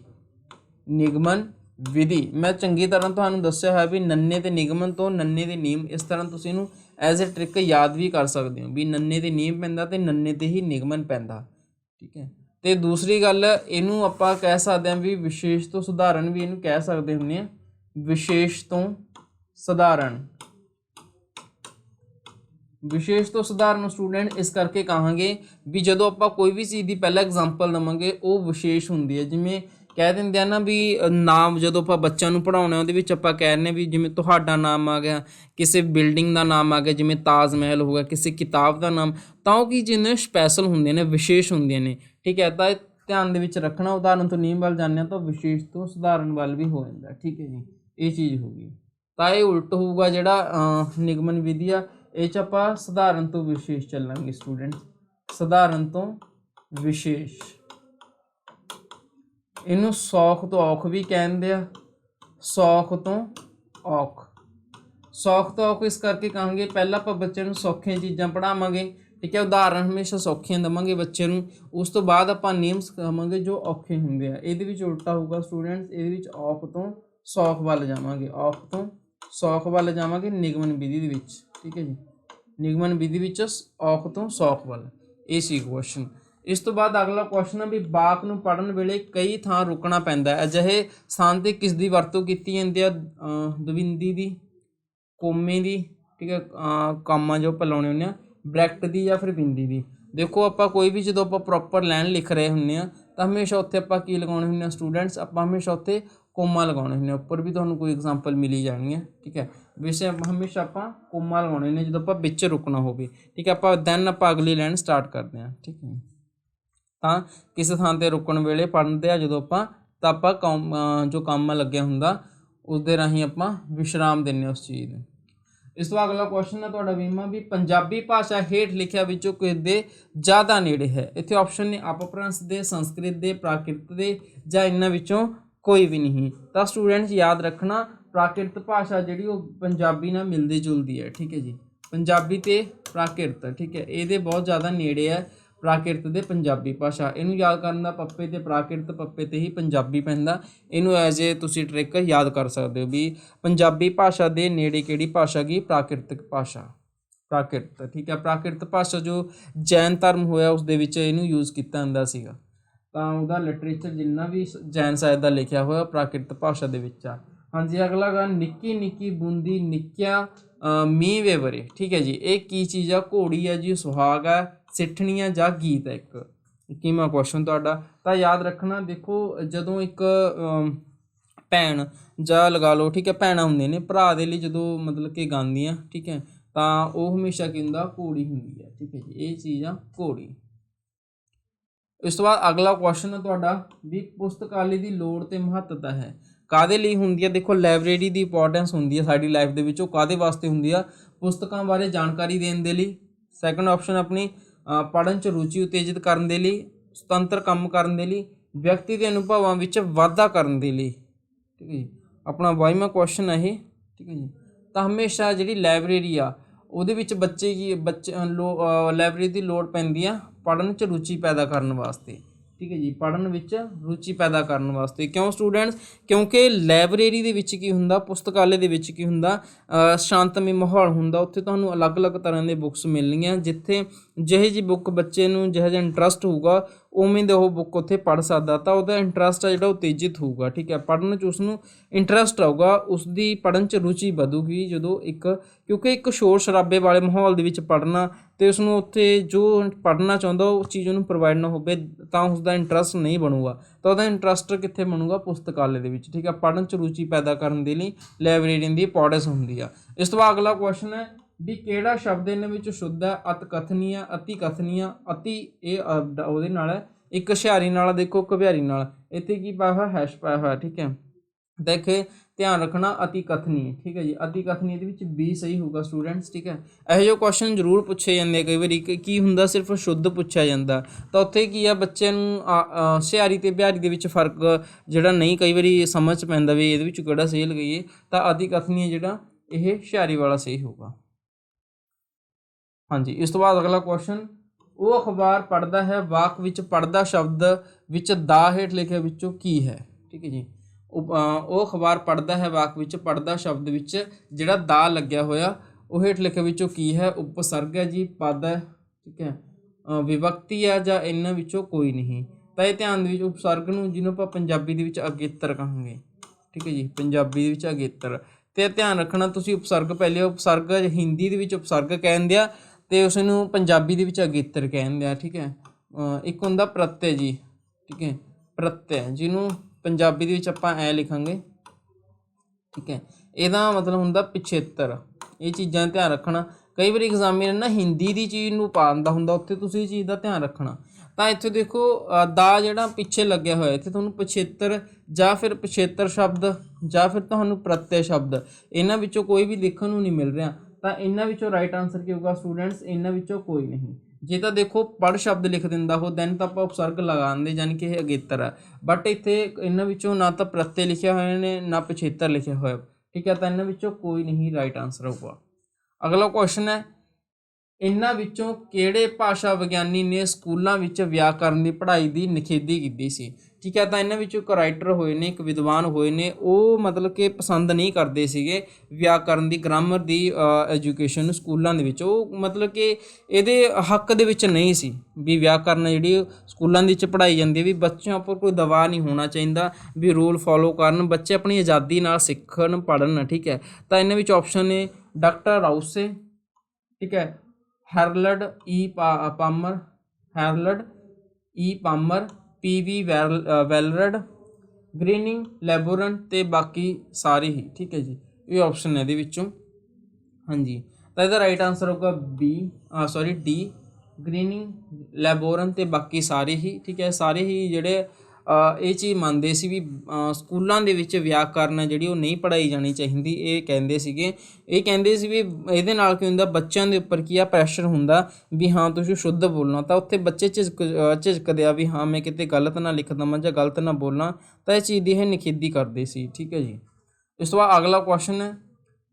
निगमन विधि मैं चंगी तरह तुहानूं दस्सिया है भी नन्ने ते निगमन तो नन्ने ते नियम, इस तरह तुसीं इहनूं एज ए ट्रिक याद भी कर सकते हो भी नन्ने ते नियम पैंदा ते नन्ने ते ही निगमन पैंदा। ठीक है, तो दूसरी गल इनू आपां कह सकते हैं भी विशेष तो सुधारण भी इनू कह सकते हुंदे हैं, विशेष तो सधारण, विशेष तो सधारण स्टूडेंट इस करके कहांगे भी जदों आपां कोई भी चीज़ की पहला एग्जाम्पल देवांगे वो विशेष हुंदी है। जिवें कह दिंदे ना भी नाम जदों आपां बच्चों नूं पढ़ाउणा उहदे विच आपां कहने भी जिवें तुहाडा नाम आ गया, किसी बिल्डिंग का नाम आ गया जिवें ताज महल हो गया, किसी किताब का नाम, तां ओह की जिन्ने स्पैशल हुंदे ने, विशेष हुंदे ने। ठीक है, तो ध्यान दे विच रखना, उदाहरण तो नियम वाल जाने तो विशेष तो सधारण वाल भी हो जाता। ठीक है जी, ये चीज़ होगी, तो ये उल्ट होगा जिहड़ा निगमन विधि आ ये च आपां सधारण तो विशेष चलांगे स्टूडेंट, सधारण तो विशेष। इनू सौख तो औख भी कहते हैं, सौख तो औख, सौख तो औख इस करके कहांगे पहला आपां बच्चे नूं सौखियां चीज़ां पढ़ावांगे। ठीक है, उदाहरण हमेशा सौखियां देवांगे बच्चे नूं, उस तो बाद आपां नियम सिखावांगे जो औखे हुंदे आ। इहदे विच उल्टा होगा स्टूडेंट्स, इहदे विच औख तो सौख वाल जावांगे, औख तो सौख वाल जावांगे निगमन विधि दे विच। ठीक है जी, निगमन विधि विच औख तो सौख वाल, ये सी क्वेश्चन। इस तो बाद अगला क्वेश्चन है भी वाक नूं पढ़न वेले कई थां रुकना पैंदा है, अजिहे स्थान ते किस दी वरतों कीती जांदी है, दविंदी दी, कोमे दी, ठीक है, कामा जो आपां लाउणे हुंदे आ, ब्रैकट दी या फिर बिंदी दी। देखो आपां कोई भी जो आपां प्रॉपर लाइन लिख रहे हुंदे आ तां हमेशा उत्थे आपां की लगाउणे हुंदे आ स्टूडेंट्स, आपां हमेशा उत्थे कोमा लगाउणे हुंदे आ, उप्पर भी तुहानूं कोई एग्जाम्पल मिली जानी है। ठीक है, वैसे हमेशा आपां कोमा लगाउणे हुंदे जो आपां विच रुकना होवे। ठीक है, आपां दैन आपां अगली लाइन स्टार्ट करते हैं। ठीक है, ਤਾਂ ਕਿਸੇ ਥਾਂ 'ਤੇ ਰੁਕਣ ਵੇਲੇ ਪੜ੍ਹਦੇ ਆ ਜਦੋਂ ਆਪਾਂ ਤਾਂ ਆਪਾਂ ਜੋ ਕੰਮ ਲੱਗਿਆ ਹੁੰਦਾ ਉਸਦੇ ਰਾਹੀਂ ਆਪਾਂ ਵਿਸ਼ਰਾਮ ਦਿੰਦੇ ਉਸ ਚੀਜ਼ ਨੂੰ। ਇਸ ਤੋਂ ਅਗਲਾ ਕੁਐਸਚਨ ਹੈ ਤੁਹਾਡਾ ਵੀਮਾ ਵੀ ਪੰਜਾਬੀ ਭਾਸ਼ਾ ਹੇਠ ਲਿਖਿਆ ਵਿੱਚੋਂ ਕਿਸ ਦੇ ਜ਼ਿਆਦਾ ਨੇੜੇ ਹੈ। ਇੱਥੇ ਆਪਸ਼ਨ ਨੇ ਅਪਭ੍ਰੰਸ਼ ਦੇ, ਸੰਸਕ੍ਰਿਤ ਦੇ, ਪ੍ਰਾਕ੍ਰਿਤ ਦੇ ਜਾਂ ਇਹਨਾਂ ਵਿੱਚੋਂ ਕੋਈ ਵੀ ਨਹੀਂ। ਤਾਂ ਸਟੂਡੈਂਟਸ ਯਾਦ ਰੱਖਣਾ ਪ੍ਰਾਕ੍ਰਿਤ ਭਾਸ਼ਾ ਜਿਹੜੀ ਉਹ ਪੰਜਾਬੀ ਨਾਲ ਮਿਲਦੀ ਜੁਲਦੀ ਹੈ। ਠੀਕ ਹੈ ਜੀ, ਪੰਜਾਬੀ ਅਤੇ ਪ੍ਰਾਕ੍ਰਿਤ, ਠੀਕ ਹੈ, ਇਹਦੇ ਬਹੁਤ ਜ਼ਿਆਦਾ ਨੇੜੇ ਹੈ प्राकृत दे पंजाबी भाषा। इनू याद करना पप्पे ते प्राकृत, पप्पे ते ही पंजाबी पैंदा। इनू एज ए तुसी ट्रिक याद कर सकते हो भी पंजाबी भाषा दे नेड़े किहड़ी भाषा की, प्राकृतिक भाषा, प्राकृत। ठीक है, प्राकृत भाषा जो जैन धर्म होया उस दे विच इनू यूज़ किया जाता सीगा, तां उहदा लिटरेचर जिन्ना भी जैन साहिब दा लिखिया होया प्राकृत भाषा दे विच आ। हाँ जी, अगला गा निक्की निक्की बूंदी निक्किया मींह वे वरे। ठीक है जी, एक की चीज़ आ, घोड़ी है जी, सुहाग है, सिठणियाँ जां गीत है एक। 21वां क्वेश्चन तुहाडा तां याद रखना, देखो जदों एक भैन जां लगा लो, ठीक है, भैणां हुंदियां ने भरा दे लई जदों मतलब कि गांदियां, ठीक है, तां ओह हमेशा की हुंदा घोड़ी हुंदी है। ठीक है जी, ये चीज़ आ घोड़ी। इस तो बाद अगला क्वेश्चन है तुहाडा भी पुस्तकालय की लोड़ ते महत्ता है काहदे लई हुंदी है। देखो लाइब्रेरी की इंपॉर्टेंस हुंदी है साडी लाइफ दे विच, ओह काहदे वास्ते हुंदी है, पुस्तकां बारे जानकारी देण दे लई। सैकंड ऑप्शन अपनी पढ़न च रुचि उत्तेजित करन दे लई, सुतंत्र काम करन दे लई, व्यक्ति के अनुभवां विच वाधा करन दे लई। ठीक है जी, अपना 22वां क्वेश्चन है ये। ठीक है जी, तो हमेशा जिहड़ी लाइब्रेरी आ ਉਹਦੇ ਵਿੱਚ ਬੱਚੇ ਲਾਇਬ੍ਰੇਰੀ ਦੀ ਲੋੜ ਪੈਂਦੀ ਆ ਪੜ੍ਹਨ 'ਚ ਰੁਚੀ ਪੈਦਾ ਕਰਨ ਵਾਸਤੇ। ਠੀਕ ਹੈ ਜੀ, ਪੜ੍ਹਨ ਵਿੱਚ ਰੁਚੀ ਪੈਦਾ ਕਰਨ ਵਾਸਤੇ। ਕਿਉਂ ਸਟੂਡੈਂਟਸ? ਕਿਉਂਕਿ ਲਾਇਬ੍ਰੇਰੀ ਦੇ ਵਿੱਚ ਕੀ ਹੁੰਦਾ, ਪੁਸਤਕਾਲੇ ਦੇ ਵਿੱਚ ਕੀ ਹੁੰਦਾ, ਸ਼ਾਂਤਮਈ ਮਾਹੌਲ ਹੁੰਦਾ, ਉੱਥੇ ਤੁਹਾਨੂੰ ਅਲੱਗ-ਅਲੱਗ ਤਰ੍ਹਾਂ ਦੇ ਬੁੱਕਸ ਮਿਲਣਗੀਆਂ, ਜਿੱਥੇ ਜਿਹੇ ਜੀ ਬੁੱਕ ਬੱਚੇ ਨੂੰ ਜਿਹੋ ਜਿਹਾ ਇੰਟਰਸਟ ਹੋਊਗਾ ਉਵੇਂ ਦੇ ਉਹ ਬੁੱਕ ਉੱਥੇ ਪੜ੍ਹ ਸਕਦਾ, ਤਾਂ ਉਹਦਾ ਇੰਟਰਸਟ ਆ ਜਿਹੜਾ ਉਤੇਜਿਤ ਹੋਊਗਾ। ਠੀਕ ਹੈ, ਪੜ੍ਹਨ 'ਚ ਉਸਨੂੰ ਇੰਟਰਸਟ ਆਊਗਾ, ਉਸਦੀ ਪੜ੍ਹਨ 'ਚ ਰੁਚੀ ਵਧੂਗੀ ਜਦੋਂ ਕਿਉਂਕਿ ਇੱਕ ਸ਼ੋਰ ਸ਼ਰਾਬੇ ਵਾਲੇ ਮਾਹੌਲ ਦੇ ਵਿੱਚ ਪੜ੍ਹਨਾ ਅਤੇ ਉਸਨੂੰ ਉੱਥੇ ਜੋ ਪੜ੍ਹਨਾ ਚਾਹੁੰਦਾ ਉਹ ਚੀਜ਼ ਉਹਨੂੰ ਪ੍ਰੋਵਾਈਡ ਨਾ ਹੋਵੇ ਤਾਂ ਉਸਦਾ ਇੰਟਰਸਟ ਨਹੀਂ ਬਣੂਗਾ, ਤਾਂ ਉਹਦਾ ਇੰਟਰਸਟ ਕਿੱਥੇ ਬਣੂਗਾ, ਪੁਸਤਕਾਲੇ ਦੇ ਵਿੱਚ। ਠੀਕ ਹੈ, ਪੜ੍ਹਨ 'ਚ ਰੁਚੀ ਪੈਦਾ ਕਰਨ ਦੇ ਲਈ ਲਾਇਬ੍ਰੇਰੀਅਨ ਦੀ ਇੰਪੋਰਟੈਂਸ ਹੁੰਦੀ ਆ। ਇਸ ਤੋਂ ਬਾਅਦ ਅਗਲਾ ਕੁਐਸਚਨ ਹੈ ਵੀ ਕਿਹੜਾ ਸ਼ਬਦ ਇਹਨਾਂ ਵਿੱਚੋਂ ਸ਼ੁੱਧ ਹੈ। ਅਤ ਕਥਨੀਆ, ਅਤੀ ਕਥਨੀਆ, ਅਤੀ ਇਹ ਉਹਦੇ ਨਾਲ ਹੈ, ਇੱਕ ਹੁਸ਼ਿਆਰੀ ਨਾਲ, ਦੇਖੋ ਘਵਿਆਰੀ ਨਾਲ, ਇੱਥੇ ਕੀ ਪਾਇਆ ਹੋਇਆ, ਹੈਸ਼ ਪਾਇਆ ਹੋਇਆ, ਠੀਕ ਹੈ। ਦੇਖੇ ਧਿਆਨ ਰੱਖਣਾ ਅਤੀ ਕਥਨੀ, ਠੀਕ ਹੈ ਜੀ। ਅਤੀ ਕਥਨੀ ਦੇ ਵਿੱਚ ਬੀ ਸਹੀ ਹੋਊਗਾ ਸਟੂਡੈਂਟਸ, ਠੀਕ ਹੈ। ਇਹੋ ਜਿਹੇ ਕੁਐਸਚਨ ਜ਼ਰੂਰ ਪੁੱਛੇ ਜਾਂਦੇ ਕਈ ਵਾਰੀ, ਕੀ ਹੁੰਦਾ ਸਿਰਫ ਸ਼ੁੱਧ ਪੁੱਛਿਆ ਜਾਂਦਾ, ਤਾਂ ਉੱਥੇ ਕੀ ਆ ਬੱਚਿਆਂ ਨੂੰ ਹੁਸ਼ਿਆਰੀ ਤੇ ਬਿਹਾਰੀ ਦੇ ਵਿੱਚ ਫਰਕ ਜਿਹੜਾ ਨਹੀਂ ਕਈ ਵਾਰੀ ਸਮਝ 'ਚ ਪੈਂਦਾ ਵੀ ਇਹਦੇ ਵਿੱਚ ਕਿਹੜਾ ਸਹੀ ਲਗਾਈਏ, ਤਾਂ ਅਤੀ ਕਥਨੀ ਜਿਹੜਾ ਇਹ ਹੁਸ਼ਿਆਰੀ ਵਾਲਾ ਸਹੀ ਹੋਊਗਾ। ਹਾਂਜੀ, ਇਸ ਤੋਂ ਬਾਅਦ ਅਗਲਾ ਕੁਐਸਚਨ, ਉਹ ਅਖਬਾਰ ਪੜ੍ਹਦਾ ਹੈ, ਵਾਕ ਵਿੱਚ ਪੜ੍ਹਦਾ ਸ਼ਬਦ ਵਿੱਚ ਦਾ ਹੇਠ ਲਿਖੇ ਵਿੱਚੋਂ ਕੀ ਹੈ, ਠੀਕ ਹੈ ਜੀ। ਉਹ ਅਖਬਾਰ ਪੜ੍ਹਦਾ ਹੈ, ਵਾਕ ਵਿੱਚ ਪੜ੍ਹਦਾ ਸ਼ਬਦ ਵਿੱਚ ਜਿਹੜਾ ਦਾ ਲੱਗਿਆ ਹੋਇਆ ਉਹ ਹੇਠ ਲਿਖੇ ਵਿੱਚੋਂ ਕੀ ਹੈ। ਉਪਸਰਗ ਹੈ ਜੀ, ਪਦ ਹੈ, ਠੀਕ ਹੈ, ਵਿਭਕਤੀ ਹੈ, ਜਾਂ ਇਹਨਾਂ ਵਿੱਚੋਂ ਕੋਈ ਨਹੀਂ। ਤਾਂ ਇਹ ਧਿਆਨ ਦੇ ਵਿੱਚ ਉਪਸਰਗ ਨੂੰ ਜਿਹਨੂੰ ਆਪਾਂ ਪੰਜਾਬੀ ਦੇ ਵਿੱਚ ਅਗੇਤਰ ਕਹਾਂਗੇ, ਠੀਕ ਹੈ ਜੀ, ਪੰਜਾਬੀ ਦੇ ਵਿੱਚ ਅਗੇਤਰ। ਤੇ ਧਿਆਨ ਰੱਖਣਾ ਤੁਸੀਂ ਉਪਸਰਗ ਪਹਿਲੇ ਉਪਸਰਗ ਹਿੰਦੀ ਦੇ ਵਿੱਚ ਉਪਸਰਗ ਕਹਿੰਦੇ ਆ ਤੇ ਉਸ ਨੂੰ ਪੰਜਾਬੀ ਦੇ ਵਿੱਚ ਅਗੇਤਰ ਕਹਿੰਦੇ ਆ, ਠੀਕ ਹੈ। ਇੱਕ ਹੁੰਦਾ ਪ੍ਰਤਯ ਜੀ, ਠੀਕ ਹੈ, ਪ੍ਰਤਯ ਜਿਹਨੂੰ ਪੰਜਾਬੀ ਦੇ ਵਿੱਚ ਆਪਾਂ ਐ ਲਿਖਾਂਗੇ, ਠੀਕ ਹੈ। ਇਹਦਾ ਮਤਲਬ ਹੁੰਦਾ ਪਿਛੇਤਰ। ਇਹ ਚੀਜ਼ਾਂ ਧਿਆਨ ਰੱਖਣਾ, ਕਈ ਵਾਰੀ ਐਗਜ਼ਾਮੀਨਰ ਨਾ ਹਿੰਦੀ ਦੀ ਚੀਜ਼ ਨੂੰ ਪਾ ਦਿੰਦਾ ਹੁੰਦਾ, ਉੱਥੇ ਤੁਸੀਂ ਇਹ ਚੀਜ਼ ਦਾ ਧਿਆਨ ਰੱਖਣਾ। ਤਾਂ ਇੱਥੇ ਦੇਖੋ ਦਾ ਜਿਹੜਾ ਪਿੱਛੇ ਲੱਗਿਆ ਹੋਇਆ, ਇੱਥੇ ਤੁਹਾਨੂੰ ਪਿਛੇਤਰ ਜਾਂ ਫਿਰ ਪਿਛੇਤਰ ਸ਼ਬਦ ਜਾਂ ਫਿਰ ਤੁਹਾਨੂੰ ਪ੍ਰਤਯ ਸ਼ਬਦ, ਇਹਨਾਂ ਵਿੱਚੋਂ ਕੋਈ ਵੀ ਦੇਖਣ ਨੂੰ ਨਹੀਂ ਮਿਲ ਰਿਹਾ। ਤਾਂ ਇਹਨਾਂ ਵਿੱਚੋਂ ਰਾਈਟ ਆਨਸਰ ਕੀ ਹੋਊਗਾ ਸਟੂਡੈਂਟਸ, ਇਹਨਾਂ ਵਿੱਚੋਂ ਕੋਈ ਨਹੀਂ। ਜੇ ਤਾਂ ਦੇਖੋ ਪੜ੍ਹ ਸ਼ਬਦ ਲਿਖ ਦਿੰਦਾ ਉਹ ਦੈਨ ਤਾਂ ਆਪਾਂ ਉਪਸਰਗ ਲਗਾ ਦਿੰਦੇ, ਯਾਨੀ ਕਿ ਇਹ ਅਗੇਤਰ ਹੈ। ਬਟ ਇੱਥੇ ਇਹਨਾਂ ਵਿੱਚੋਂ ਨਾ ਤਾਂ ਪ੍ਰਤਯ ਲਿਖਿਆ ਹੋਇਆ ਨੇ ਨਾ ਪਿਛੇਤਰ ਲਿਖਿਆ ਹੋਇਆ, ਠੀਕ ਹੈ। ਤਾਂ ਇਹਨਾਂ ਵਿੱਚੋਂ ਕੋਈ ਨਹੀਂ ਰਾਈਟ ਆਨਸਰ ਹੋਊਗਾ। ਅਗਲਾ ਕੁਐਸਚਨ ਹੈ, ਇਹਨਾਂ ਵਿੱਚੋਂ ਕਿਹੜੇ ਭਾਸ਼ਾ ਵਿਗਿਆਨੀ ਨੇ ਸਕੂਲਾਂ ਵਿੱਚ ਵਿਆਕਰਨ ਦੀ ਪੜ੍ਹਾਈ ਦੀ ਨਿਖੇਧੀ ਕੀਤੀ ਸੀ, ਠੀਕ ਹੈ। ਤਾਂ ਇਹਨਾਂ ਵਿੱਚੋਂ ਇੱਕ ਰਾਈਟਰ ਹੋਏ ਨੇ, ਇੱਕ ਵਿਦਵਾਨ ਹੋਏ ਨੇ, ਉਹ ਮਤਲਬ ਕਿ ਪਸੰਦ ਨਹੀਂ ਕਰਦੇ ਸੀਗੇ ਵਿਆਕਰਨ ਦੀ, ਗ੍ਰਾਮਰ ਦੀ ਐਜੂਕੇਸ਼ਨ ਸਕੂਲਾਂ ਦੇ ਵਿੱਚ। ਉਹ ਮਤਲਬ ਕਿ ਇਹਦੇ ਹੱਕ ਦੇ ਵਿੱਚ ਨਹੀਂ ਸੀ ਵੀ ਵਿਆਕਰਨ ਜਿਹੜੀ ਸਕੂਲਾਂ ਦੇ ਵਿੱਚ ਪੜ੍ਹਾਈ ਜਾਂਦੀ ਹੈ ਵੀ ਬੱਚਿਆਂ ਉੱਪਰ ਕੋਈ ਦਬਾਅ ਨਹੀਂ ਹੋਣਾ ਚਾਹੀਦਾ, ਵੀ ਰੂਲ ਫੋਲੋ ਕਰਨ, ਬੱਚੇ ਆਪਣੀ ਆਜ਼ਾਦੀ ਨਾਲ ਸਿੱਖਣ ਪੜ੍ਹਨ, ਠੀਕ ਹੈ। ਤਾਂ ਇਹਨਾਂ ਵਿੱਚ ਆਪਸ਼ਨ ਨੇ ਡਾਕਟਰ ਰਾਊਸੇ, ਠੀਕ ਹੈ, ਹੈਰਲਡ ਈ ਪਾਮਰ, ਹੈਰਲਡ ਈ ਪਾਮਰ, ਪੀ.ਵੀ. ਵੈਲਰਡ, ਗ੍ਰੀਨਿੰਗ, ਲੈਬੋਰਨ ਤੇ ਬਾਕੀ ਸਾਰੇ ਹੀ, ਠੀਕ ਹੈ ਜੀ। ਇਹ ਆਪਸ਼ਨ ਨੇ ਇਹਦੇ ਵਿੱਚੋਂ। ਹਾਂਜੀ, ਤਾਂ ਇਹਦਾ ਰਾਈਟ ਆਨਸਰ ਹੋਊਗਾ ਡੀ, ਗ੍ਰੀਨਿੰਗ, ਲੈਬੋਰਨ ਤੇ ਬਾਕੀ ਸਾਰੇ ਹੀ, ਠੀਕ ਹੈ। ਸਾਰੇ ਹੀ ਜਿਹੜੇ ਇਹ ਚੀਜ਼ ਮੰਨਦੇ ਸੀ ਵੀ ਸਕੂਲਾਂ ਦੇ ਵਿੱਚ ਵਿਆਕਰਨ ਜਿਹੜੀ ਉਹ ਨਹੀਂ ਪੜ੍ਹਾਈ ਜਾਣੀ ਚਾਹੀਦੀ, ਇਹ ਕਹਿੰਦੇ ਸੀਗੇ। ਇਹ ਕਹਿੰਦੇ ਸੀ ਵੀ ਇਹਦੇ ਨਾਲ ਕੀ ਹੁੰਦਾ, ਬੱਚਿਆਂ ਦੇ ਉੱਪਰ ਕੀ ਆ ਪ੍ਰੈਸ਼ਰ ਹੁੰਦਾ ਵੀ ਹਾਂ ਤੁਸੀਂ ਸ਼ੁੱਧ ਬੋਲਣਾ, ਤਾਂ ਉੱਥੇ ਬੱਚੇ ਝਿਜਕਦੇ ਆ ਵੀ ਹਾਂ ਮੈਂ ਕਿਤੇ ਗਲਤ ਨਾ ਲਿਖ ਦੇਵਾਂ ਜਾਂ ਗਲਤ ਨਾ ਬੋਲਾਂ, ਤਾਂ ਇਹ ਚੀਜ਼ ਦੀ ਇਹ ਨਿਖੇਧੀ ਕਰਦੇ ਸੀ, ਠੀਕ ਹੈ ਜੀ। ਇਸ ਤੋਂ ਬਾਅਦ ਅਗਲਾ ਕੁਐਸਚਨ ਹੈ,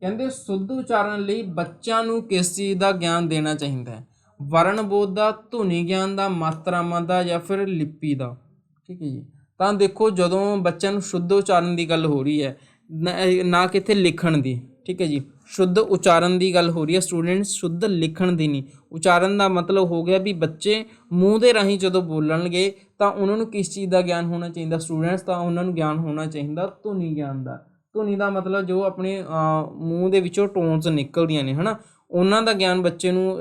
ਕਹਿੰਦੇ ਸ਼ੁੱਧ ਉਚਾਰਨ ਲਈ ਬੱਚਿਆਂ ਨੂੰ ਕਿਸ ਚੀਜ਼ ਦਾ ਗਿਆਨ ਦੇਣਾ ਚਾਹੀਦਾ ਹੈ, ਵਰਨ ਬੋਧ ਦਾ, ਧੁਨੀ ਗਿਆਨ ਦਾ, ਮਾਤਰਾਵਾਂ ਦਾ, ਜਾਂ ਫਿਰ ਲਿਪੀ ਦਾ, ਠੀਕ ਹੈ ਜੀ। ਤਾਂ ਦੇਖੋ ਜਦੋਂ ਬੱਚਿਆਂ ਨੂੰ ਸ਼ੁੱਧ ਉਚਾਰਨ ਦੀ ਗੱਲ ਹੋ ਰਹੀ ਹੈ, ਨਾ ਕਿ ਇੱਥੇ ਲਿਖਣ ਦੀ, ਠੀਕ ਹੈ ਜੀ, ਸ਼ੁੱਧ ਉਚਾਰਨ ਦੀ ਗੱਲ ਹੋ ਰਹੀ ਹੈ ਸਟੂਡੈਂਟਸ, ਸ਼ੁੱਧ ਲਿਖਣ ਦੀ ਨਹੀਂ। ਉਚਾਰਨ ਦਾ ਮਤਲਬ ਹੋ ਗਿਆ ਵੀ ਬੱਚੇ ਮੂੰਹ ਦੇ ਰਾਹੀਂ ਜਦੋਂ ਬੋਲਣਗੇ ਤਾਂ ਉਹਨਾਂ ਨੂੰ ਕਿਸ ਚੀਜ਼ ਦਾ ਗਿਆਨ ਹੋਣਾ ਚਾਹੀਦਾ ਸਟੂਡੈਂਟਸ, ਤਾਂ ਉਹਨਾਂ ਨੂੰ ਗਿਆਨ ਹੋਣਾ ਚਾਹੀਦਾ ਧੁਨੀ ਗਿਆਨ ਦਾ। ਧੁਨੀ ਦਾ ਮਤਲਬ ਜੋ ਆਪਣੇ ਮੂੰਹ ਦੇ ਵਿੱਚੋਂ ਟੋਨਸ ਨਿਕਲਦੀਆਂ ਨੇ, ਹੈ ਨਾ, ਉਹਨਾਂ ਦਾ ਗਿਆਨ ਬੱਚੇ ਨੂੰ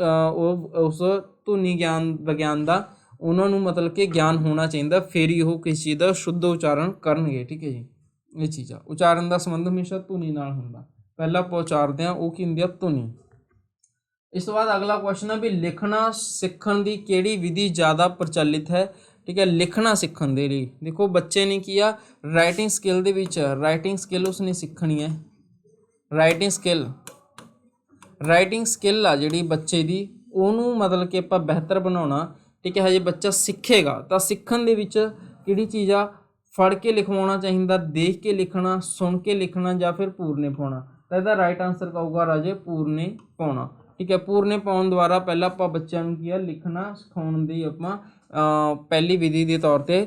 ਉਸ ਧੁਨੀ ਵਿਗਿਆਨ ਦਾ ਉਹਨਾਂ ਨੂੰ ਮਤਲਬ ਕਿ ਗਿਆਨ ਹੋਣਾ ਚਾਹੀਦਾ, ਫਿਰ ਹੀ ਉਹ ਕਿਸ ਚੀਜ਼ ਦਾ ਸ਼ੁੱਧ ਉਚਾਰਨ ਕਰਨਗੇ, ਠੀਕ ਹੈ ਜੀ। ਇਹ ਚੀਜ਼ ਆ, ਉਚਾਰਨ ਦਾ ਸੰਬੰਧ ਹਮੇਸ਼ਾ ਧੁਨੀ ਨਾਲ ਹੁੰਦਾ। ਪਹਿਲਾਂ ਆਪਾਂ ਉਚਾਰਦੇ ਹਾਂ ਉਹ ਕੀ ਹੁੰਦੀ ਆ, ਧੁਨੀ। ਇਸ ਤੋਂ ਬਾਅਦ ਅਗਲਾ ਕੁਐਸਚਨ ਹੈ ਵੀ ਲਿਖਣਾ ਸਿੱਖਣ ਦੀ ਕਿਹੜੀ ਵਿਧੀ ਜ਼ਿਆਦਾ ਪ੍ਰਚਲਿਤ ਹੈ, ਠੀਕ ਹੈ। ਲਿਖਣਾ ਸਿੱਖਣ ਦੇ ਲਈ ਦੇਖੋ ਬੱਚੇ ਨੇ ਕੀ ਆ, ਰਾਈਟਿੰਗ ਸਕਿੱਲ ਦੇ ਵਿੱਚ ਰਾਈਟਿੰਗ ਸਕਿੱਲ ਉਸਨੇ ਸਿੱਖਣੀ ਹੈ। ਰਾਈਟਿੰਗ ਸਕਿੱਲ ਆ ਜਿਹੜੀ ਬੱਚੇ ਦੀ, ਉਹਨੂੰ ਮਤਲਬ ਕਿ ਆਪਾਂ ਬਿਹਤਰ ਬਣਾਉਣਾ, ਠੀਕ ਹੈ। ਹਜੇ ਬੱਚਾ ਸਿੱਖੇਗਾ ਤਾਂ ਸਿੱਖਣ ਦੇ ਵਿੱਚ ਕਿਹੜੀ ਚੀਜ਼ ਆ, ਫੜ ਕੇ ਲਿਖਵਾਉਣਾ ਚਾਹੀਦਾ, ਦੇਖ ਕੇ ਲਿਖਣਾ, ਸੁਣ ਕੇ ਲਿਖਣਾ, ਜਾਂ ਫਿਰ ਪੂਰਨੇ ਪਾਉਣਾ। ਤਾਂ ਇਹਦਾ ਰਾਈਟ ਆਨਸਰ ਆਊਗਾ ਰਾਜੇ ਪੂਰਨੇ ਪਾਉਣਾ, ਠੀਕ ਹੈ। ਪੂਰਨੇ ਪਾਉਣ ਦੁਆਰਾ ਪਹਿਲਾਂ ਆਪਾਂ ਬੱਚਿਆਂ ਨੂੰ ਕੀ ਆ, ਲਿਖਣਾ ਸਿਖਾਉਣ ਦੀ ਆਪਾਂ ਪਹਿਲੀ ਵਿਧੀ ਦੇ ਤੌਰ 'ਤੇ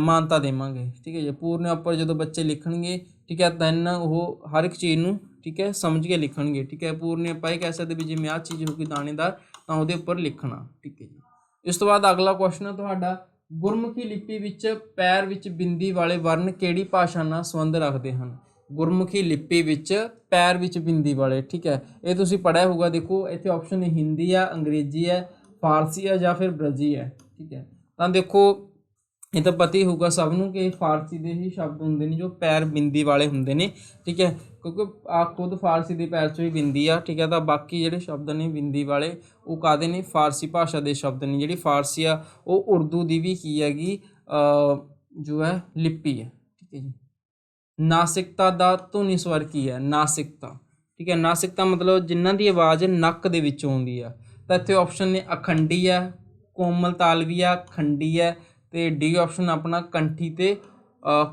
ਮਾਨਤਾ ਦੇਵਾਂਗੇ, ਠੀਕ ਹੈ ਜੀ। ਪੂਰਨੇ ਉੱਪਰ ਜਦੋਂ ਬੱਚੇ ਲਿਖਣਗੇ, ਠੀਕ ਹੈ, ਦੈਨ ਉਹ ਹਰ ਇੱਕ ਚੀਜ਼ ਨੂੰ, ਠੀਕ ਹੈ, ਸਮਝ ਕੇ ਲਿਖਣਗੇ, ਠੀਕ ਹੈ। ਪੂਰਨੇ ਆਪਾਂ ਇਹ ਕਹਿ ਸਕਦੇ ਵੀ ਜਿਵੇਂ ਆਹ ਚੀਜ਼ ਹੋਊਗੀ ਦਾਣੇਦਾਰ, ਤਾਂ ਉਹਦੇ ਉੱਪਰ ਲਿਖਣਾ, ਠੀਕ ਹੈ ਜੀ। ਇਸ ਤੋਂ ਬਾਅਦ ਅਗਲਾ ਕੁਐਸਚਨ ਹੈ ਤੁਹਾਡਾ, ਗੁਰਮੁਖੀ ਲਿਪੀ ਵਿੱਚ ਪੈਰ ਵਿੱਚ ਬਿੰਦੀ ਵਾਲੇ ਵਰਨ ਕਿਹੜੀ ਭਾਸ਼ਾ ਨਾਲ ਸੰਬੰਧ ਰੱਖਦੇ ਹਨ। ਗੁਰਮੁਖੀ ਲਿਪੀ ਵਿੱਚ ਪੈਰ ਵਿੱਚ ਬਿੰਦੀ ਵਾਲੇ, ਠੀਕ ਹੈ, ਇਹ ਤੁਸੀਂ ਪੜ੍ਹਿਆ ਹੋਊਗਾ। ਦੇਖੋ ਇੱਥੇ ਆਪਸ਼ਨ ਹਿੰਦੀ ਆ, ਅੰਗਰੇਜ਼ੀ ਹੈ, ਫਾਰਸੀ ਹੈ, ਜਾਂ ਫਿਰ ਬ੍ਰਜੀ ਹੈ, ਠੀਕ ਹੈ। ਤਾਂ ਦੇਖੋ ਇਹ ਤਾਂ ਪਤਾ ਹੀ ਹੋਊਗਾ ਸਭ ਨੂੰ ਕਿ ਫਾਰਸੀ ਦੇ ਹੀ ਸ਼ਬਦ ਹੁੰਦੇ ਨੇ ਜੋ ਪੈਰ ਬਿੰਦੀ ਵਾਲੇ ਹੁੰਦੇ ਨੇ, ਠੀਕ ਹੈ, ਕਿਉਂਕਿ ਆ ਖੁਦ ਫਾਰਸੀ ਦੇ ਪੈਰ 'ਚ ਵੀ ਬਿੰਦੀ ਆ, ਠੀਕ ਹੈ। ਤਾਂ ਬਾਕੀ ਜਿਹੜੇ ਸ਼ਬਦ ਨੇ ਬਿੰਦੀ ਵਾਲੇ ਉਹ ਕਾਹਦੇ ਨੇ, ਫਾਰਸੀ ਭਾਸ਼ਾ ਦੇ ਸ਼ਬਦ ਨੇ। ਜਿਹੜੀ ਫਾਰਸੀ ਆ ਉਹ ਉਰਦੂ ਦੀ ਵੀ ਕੀ ਹੈਗੀ, ਜੋ ਹੈ ਲਿਪੀ ਹੈ, ਠੀਕ ਹੈ ਜੀ। ਨਾਸਿਕਤਾ ਦਾ ਧੁਨੀ ਸਵਰ ਕੀ ਹੈ, ਨਾਸਿਕਤਾ, ਠੀਕ ਹੈ। ਨਾਸਿਕਤਾ ਮਤਲਬ ਜਿਨ੍ਹਾਂ ਦੀ ਆਵਾਜ਼ ਨੱਕ ਦੇ ਵਿੱਚੋਂ ਆਉਂਦੀ ਆ। ਤਾਂ ਇੱਥੇ ਆਪਸ਼ਨ ਨੇ ਅਖੰਡੀ ਹੈ, ਕੋਮਲ ਤਾਲਵੀ ਆ, ਖੰਡੀ ਹੈ, ਤੇ ਡੀ ਆਪਸ਼ਨ ਆਪਣਾ ਕੰਠੀ ਤੇ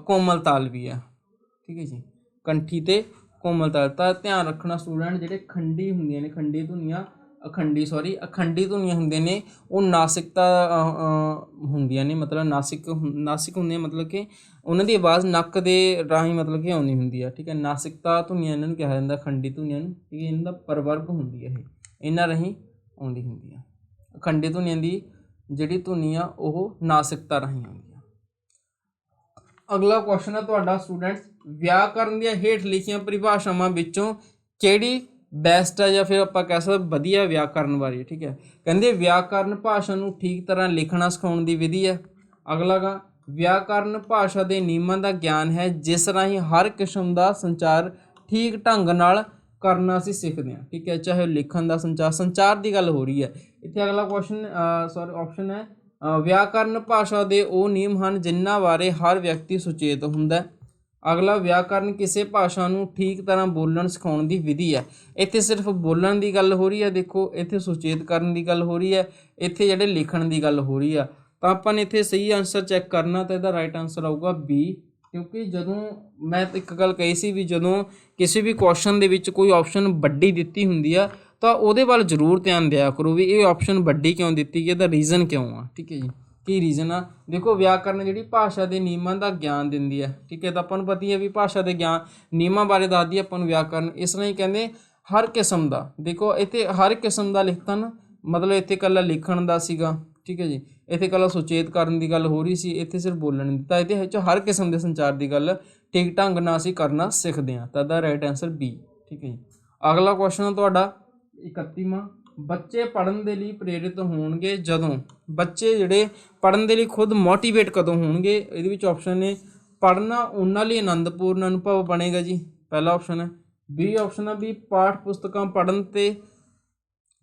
ਕੋਮਲ ਤਾਲਵੀ ਆ, ਠੀਕ ਹੈ ਜੀ, ਕੰਠੀ ਤੇ ਕੋਮਲ ਤਾਲ। ਤਾਂ ਧਿਆਨ ਰੱਖਣਾ ਸਟੂਡੈਂਟ, ਜਿਹੜੇ ਖੰਡੀ ਹੁੰਦੀਆਂ ਨੇ, ਅਖੰਡੀ ਧੁਨੀਆਂ ਹੁੰਦੀਆਂ ਨੇ ਉਹ ਨਾਸਿਕਤਾ ਹੁੰਦੀਆਂ ਨੇ, ਮਤਲਬ ਨਾਸਿਕ ਹੁੰਦੀਆਂ, ਮਤਲਬ ਕਿ ਉਹਨਾਂ ਦੀ ਆਵਾਜ਼ ਨੱਕ ਦੇ ਰਾਹੀਂ ਮਤਲਬ ਕਿ ਆਉਂਦੀ ਹੁੰਦੀ ਆ, ਠੀਕ ਹੈ। ਨਾਸਿਕਤਾ ਧੁਨੀਆਂ ਇਹਨਾਂ ਨੂੰ ਕਿਹਾ ਜਾਂਦਾ, ਖੰਡੀ ਧੁਨੀਆਂ ਨੂੰ, ਠੀਕ ਹੈ। ਇਹਨਾਂ ਦਾ ਪਰਵਰਗ ਹੁੰਦੀ ਹੈ, ਇਹ ਇਹਨਾਂ ਰਾਹੀਂ ਆਉਂਦੀ ਹੁੰਦੀ ਆ। ਅਖੰਡੀ ਧੁਨੀਆਂ ਦੀ ਜਿਹੜੀ ਧੁਨੀ ਆ ਉਹ ਨਾਸਿਕਤਾ ਰਾਹੀਂ ਆਉਂਦੀ ਆ। ਅਗਲਾ ਕੁਐਸਚਨ ਹੈ ਤੁਹਾਡਾ ਸਟੂਡੈਂਟਸ, ਵਿਆਕਰਨ ਦੀਆਂ ਹੇਠ ਲਿਖੀਆਂ ਪਰਿਭਾਸ਼ਾਵਾਂ ਵਿੱਚੋਂ ਕਿਹੜੀ ਬੈਸਟ ਹੈ ਜਾਂ ਫਿਰ ਆਪਾਂ ਕਹਿ ਸਕਦੇ ਵਧੀਆ ਵਿਆਕਰਨ ਬਾਰੇ, ਠੀਕ ਹੈ। ਕਹਿੰਦੇ ਵਿਆਕਰਨ ਭਾਸ਼ਾ ਨੂੰ ਠੀਕ ਤਰ੍ਹਾਂ ਲਿਖਣਾ ਸਿਖਾਉਣ ਦੀ ਵਿਧੀ ਹੈ। ਅਗਲਾ ਗਾ ਵਿਆਕਰਨ ਭਾਸ਼ਾ ਦੇ ਨਿਯਮਾਂ ਦਾ ਗਿਆਨ ਹੈ ਜਿਸ ਰਾਹੀਂ ਹਰ ਕਿਸਮ ਦਾ ਸੰਚਾਰ ਠੀਕ ਢੰਗ ਨਾਲ ਕਰਨਾ ਅਸੀਂ ਸਿੱਖਦੇ ਹਾਂ, ਠੀਕ ਹੈ। ਚਾਹੇ ਲਿਖਣ ਦਾ ਸੰਚਾਰ ਦੀ ਗੱਲ ਹੋ ਰਹੀ ਹੈ ਇੱਥੇ। ਅਗਲਾ ਕੁਐਸਚਨ ਆਪਸ਼ਨ ਹੈ ਵਿਆਕਰਨ ਭਾਸ਼ਾ ਦੇ ਉਹ ਨਿਯਮ ਹਨ ਜਿਨ੍ਹਾਂ ਬਾਰੇ ਹਰ ਵਿਅਕਤੀ ਸੁਚੇਤ ਹੁੰਦਾ। ਅਗਲਾ ਵਿਆਕਰਨ ਕਿਸੇ ਭਾਸ਼ਾ ਨੂੰ ਠੀਕ ਤਰ੍ਹਾਂ ਬੋਲਣ ਸਿਖਾਉਣ ਦੀ ਵਿਧੀ ਹੈ। ਇੱਥੇ ਸਿਰਫ ਬੋਲਣ ਦੀ ਗੱਲ ਹੋ ਰਹੀ ਹੈ, ਦੇਖੋ ਇੱਥੇ ਸੁਚੇਤ ਕਰਨ ਦੀ ਗੱਲ ਹੋ ਰਹੀ ਹੈ, ਇੱਥੇ ਜਿਹੜੇ ਲਿਖਣ ਦੀ ਗੱਲ ਹੋ ਰਹੀ ਆ। ਤਾਂ ਆਪਾਂ ਨੇ ਇੱਥੇ ਸਹੀ ਆਨਸਰ ਚੈੱਕ ਕਰਨਾ, ਤਾਂ ਇਹਦਾ ਰਾਈਟ ਆਨਸਰ ਆਊਗਾ ਬੀ। ਕਿਉਂਕਿ ਜਦੋਂ ਮੈਂ ਇੱਕ ਗੱਲ ਕਹੀ ਸੀ ਵੀ ਜਦੋਂ ਕਿਸੇ ਵੀ ਕੁਐਸਚਨ ਦੇ ਵਿੱਚ ਕੋਈ ਆਪਸ਼ਨ ਵੱਡੀ ਦਿੱਤੀ ਹੁੰਦੀ ਆ ਤਾਂ ਉਹਦੇ ਵੱਲ ਜ਼ਰੂਰ ਧਿਆਨ ਦਿਆ ਕਰੋ ਵੀ ਇਹ ਆਪਸ਼ਨ ਵੱਡੀ ਕਿਉਂ ਦਿੱਤੀ ਗਈ, ਇਹਦਾ ਰੀਜ਼ਨ ਕਿਉਂ ਆ, ਠੀਕ ਹੈ ਜੀ, ਕੀ ਰੀਜ਼ਨ ਆ। ਦੇਖੋ ਵਿਆਕਰਨ ਜਿਹੜੀ ਭਾਸ਼ਾ ਦੇ ਨਿਯਮਾਂ ਦਾ ਗਿਆਨ ਦਿੰਦੀ ਹੈ, ਠੀਕ ਹੈ। ਤਾਂ ਆਪਾਂ ਨੂੰ ਪਤਾ ਹੀ ਹੈ ਵੀ ਭਾਸ਼ਾ ਦੇ ਨਿਯਮਾਂ ਬਾਰੇ ਦੱਸਦੀ ਹੈ ਆਪਾਂ ਨੂੰ ਵਿਆਕਰਨ। ਇਸ ਲਈ ਕਹਿੰਦੇ ਹਰ ਕਿਸਮ ਦਾ, ਦੇਖੋ ਇੱਥੇ ਹਰ ਕਿਸਮ ਦਾ ਲਿਖਣ ਮਤਲਬ ਇੱਥੇ ਇਕੱਲਾ ਲਿਖਣ ਦਾ ਸੀਗਾ, ਠੀਕ ਹੈ ਜੀ। ਇੱਥੇ ਇਕੱਲਾ ਸੁਚੇਤ ਕਰਨ ਦੀ ਗੱਲ ਹੋ ਰਹੀ ਸੀ, ਇੱਥੇ ਸਿਰਫ ਬੋਲਣ ਦੀ। ਤਾਂ ਇਹਦੇ ਵਿੱਚ ਹਰ ਕਿਸਮ ਦੇ ਸੰਚਾਰ ਦੀ ਗੱਲ ਠੀਕ ਢੰਗ ਨਾਲ ਅਸੀਂ ਕਰਨਾ ਸਿੱਖਦੇ ਹਾਂ, ਤਾਂ ਇਹਦਾ ਰਾਈਟ ਆਨਸਰ ਬੀ, ਠੀਕ ਹੈ ਜੀ। ਅਗਲਾ ਕੁਐਸਚਨ ਤੁਹਾਡਾ 31ਵਾਂ, ਬੱਚੇ ਪੜ੍ਹਨ ਦੇ ਲਈ ਪ੍ਰੇਰਿਤ ਹੋਣਗੇ ਜਦੋਂ, ਬੱਚੇ ਜਿਹੜੇ ਪੜ੍ਹਨ ਦੇ ਲਈ ਖੁਦ ਮੋਟੀਵੇਟ ਕਦੋਂ ਹੋਣਗੇ। ਇਹਦੇ ਵਿੱਚ ਆਪਸ਼ਨ ਨੇ ਪੜ੍ਹਨਾ ਉਹਨਾਂ ਲਈ ਆਨੰਦਪੂਰਨ ਅਨੁਭਵ ਬਣੇਗਾ ਜੀ, ਪਹਿਲਾ ਆਪਸ਼ਨ ਹੈ। ਬੀ ਆਪਸ਼ਨ ਹੈ ਵੀ ਪਾਠ ਪੁਸਤਕਾਂ ਪੜ੍ਹਨ 'ਤੇ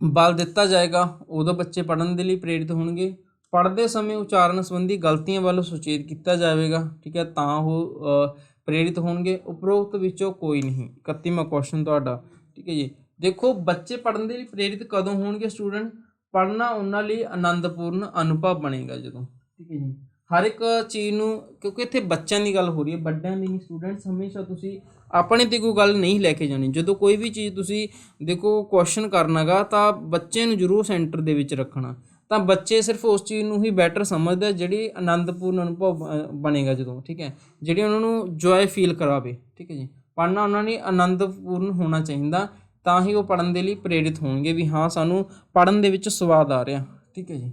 ਬਲ ਦਿੱਤਾ ਜਾਏਗਾ, ਉਦੋਂ ਬੱਚੇ ਪੜ੍ਹਨ ਦੇ ਲਈ ਪ੍ਰੇਰਿਤ ਹੋਣਗੇ। ਪੜ੍ਹਦੇ ਸਮੇਂ ਉਚਾਰਨ ਸੰਬੰਧੀ ਗਲਤੀਆਂ ਵੱਲ ਸੁਚੇਤ ਕੀਤਾ ਜਾਵੇਗਾ, ਠੀਕ ਹੈ, ਤਾਂ ਉਹ ਪ੍ਰੇਰਿਤ ਹੋਣਗੇ। ਉਪਰੋਕਤ ਵਿੱਚੋਂ ਕੋਈ ਨਹੀਂ। 31ਵਾਂ ਕੁਐਸਚਨ ਤੁਹਾਡਾ, ਠੀਕ ਹੈ ਜੀ। ਦੇਖੋ ਬੱਚੇ ਪੜ੍ਹਨ ਦੇ ਲਈ ਪ੍ਰੇਰਿਤ ਕਦੋਂ ਹੋਣਗੇ ਸਟੂਡੈਂਟ, ਪੜ੍ਹਨਾ ਉਹਨਾਂ ਲਈ ਆਨੰਦਪੂਰਨ ਅਨੁਭਵ ਬਣੇਗਾ ਜਦੋਂ, ਠੀਕ ਹੈ ਜੀ। ਹਰ ਇੱਕ ਚੀਜ਼ ਨੂੰ, ਕਿਉਂਕਿ ਇੱਥੇ ਬੱਚਿਆਂ ਦੀ ਗੱਲ ਹੋ ਰਹੀ ਹੈ, ਵੱਡਿਆਂ ਦੀ ਨਹੀਂ। ਸਟੂਡੈਂਟਸ ਹਮੇਸ਼ਾ ਤੁਸੀਂ ਆਪਣੇ 'ਤੇ ਕੋਈ ਗੱਲ ਨਹੀਂ ਲੈ ਕੇ ਜਾਣੀ। ਜਦੋਂ ਕੋਈ ਵੀ ਚੀਜ਼ ਤੁਸੀਂ ਦੇਖੋ ਕੁਐਸਚਨ ਕਰਨਾ ਗਾ ਤਾਂ ਬੱਚੇ ਨੂੰ ਜ਼ਰੂਰ ਸੈਂਟਰ ਦੇ ਵਿੱਚ ਰੱਖਣਾ। ਤਾਂ ਬੱਚੇ ਸਿਰਫ ਉਸ ਚੀਜ਼ ਨੂੰ ਹੀ ਬੈਟਰ ਸਮਝਦੇ ਜਿਹੜੀ ਆਨੰਦਪੂਰਨ ਅਨੁਭਵ ਬਣੇਗਾ ਜਦੋਂ, ਠੀਕ ਹੈ, ਜਿਹੜੀ ਉਹਨਾਂ ਨੂੰ ਜੋਏ ਫੀਲ ਕਰਾਵੇ, ਠੀਕ ਹੈ ਜੀ। ਪੜ੍ਹਨਾ ਉਹਨਾਂ ਨੇ ਆਨੰਦਪੂਰਨ ਹੋਣਾ ਚਾਹੀਦਾ, ਤਾਂ ਹੀ ਉਹ ਪੜ੍ਹਨ ਦੇ ਲਈ ਪ੍ਰੇਰਿਤ ਹੋਣਗੇ ਵੀ ਹਾਂ ਸਾਨੂੰ ਪੜ੍ਹਨ ਦੇ ਵਿੱਚ ਸਵਾਦ ਆ ਰਿਹਾ, ਠੀਕ ਹੈ ਜੀ।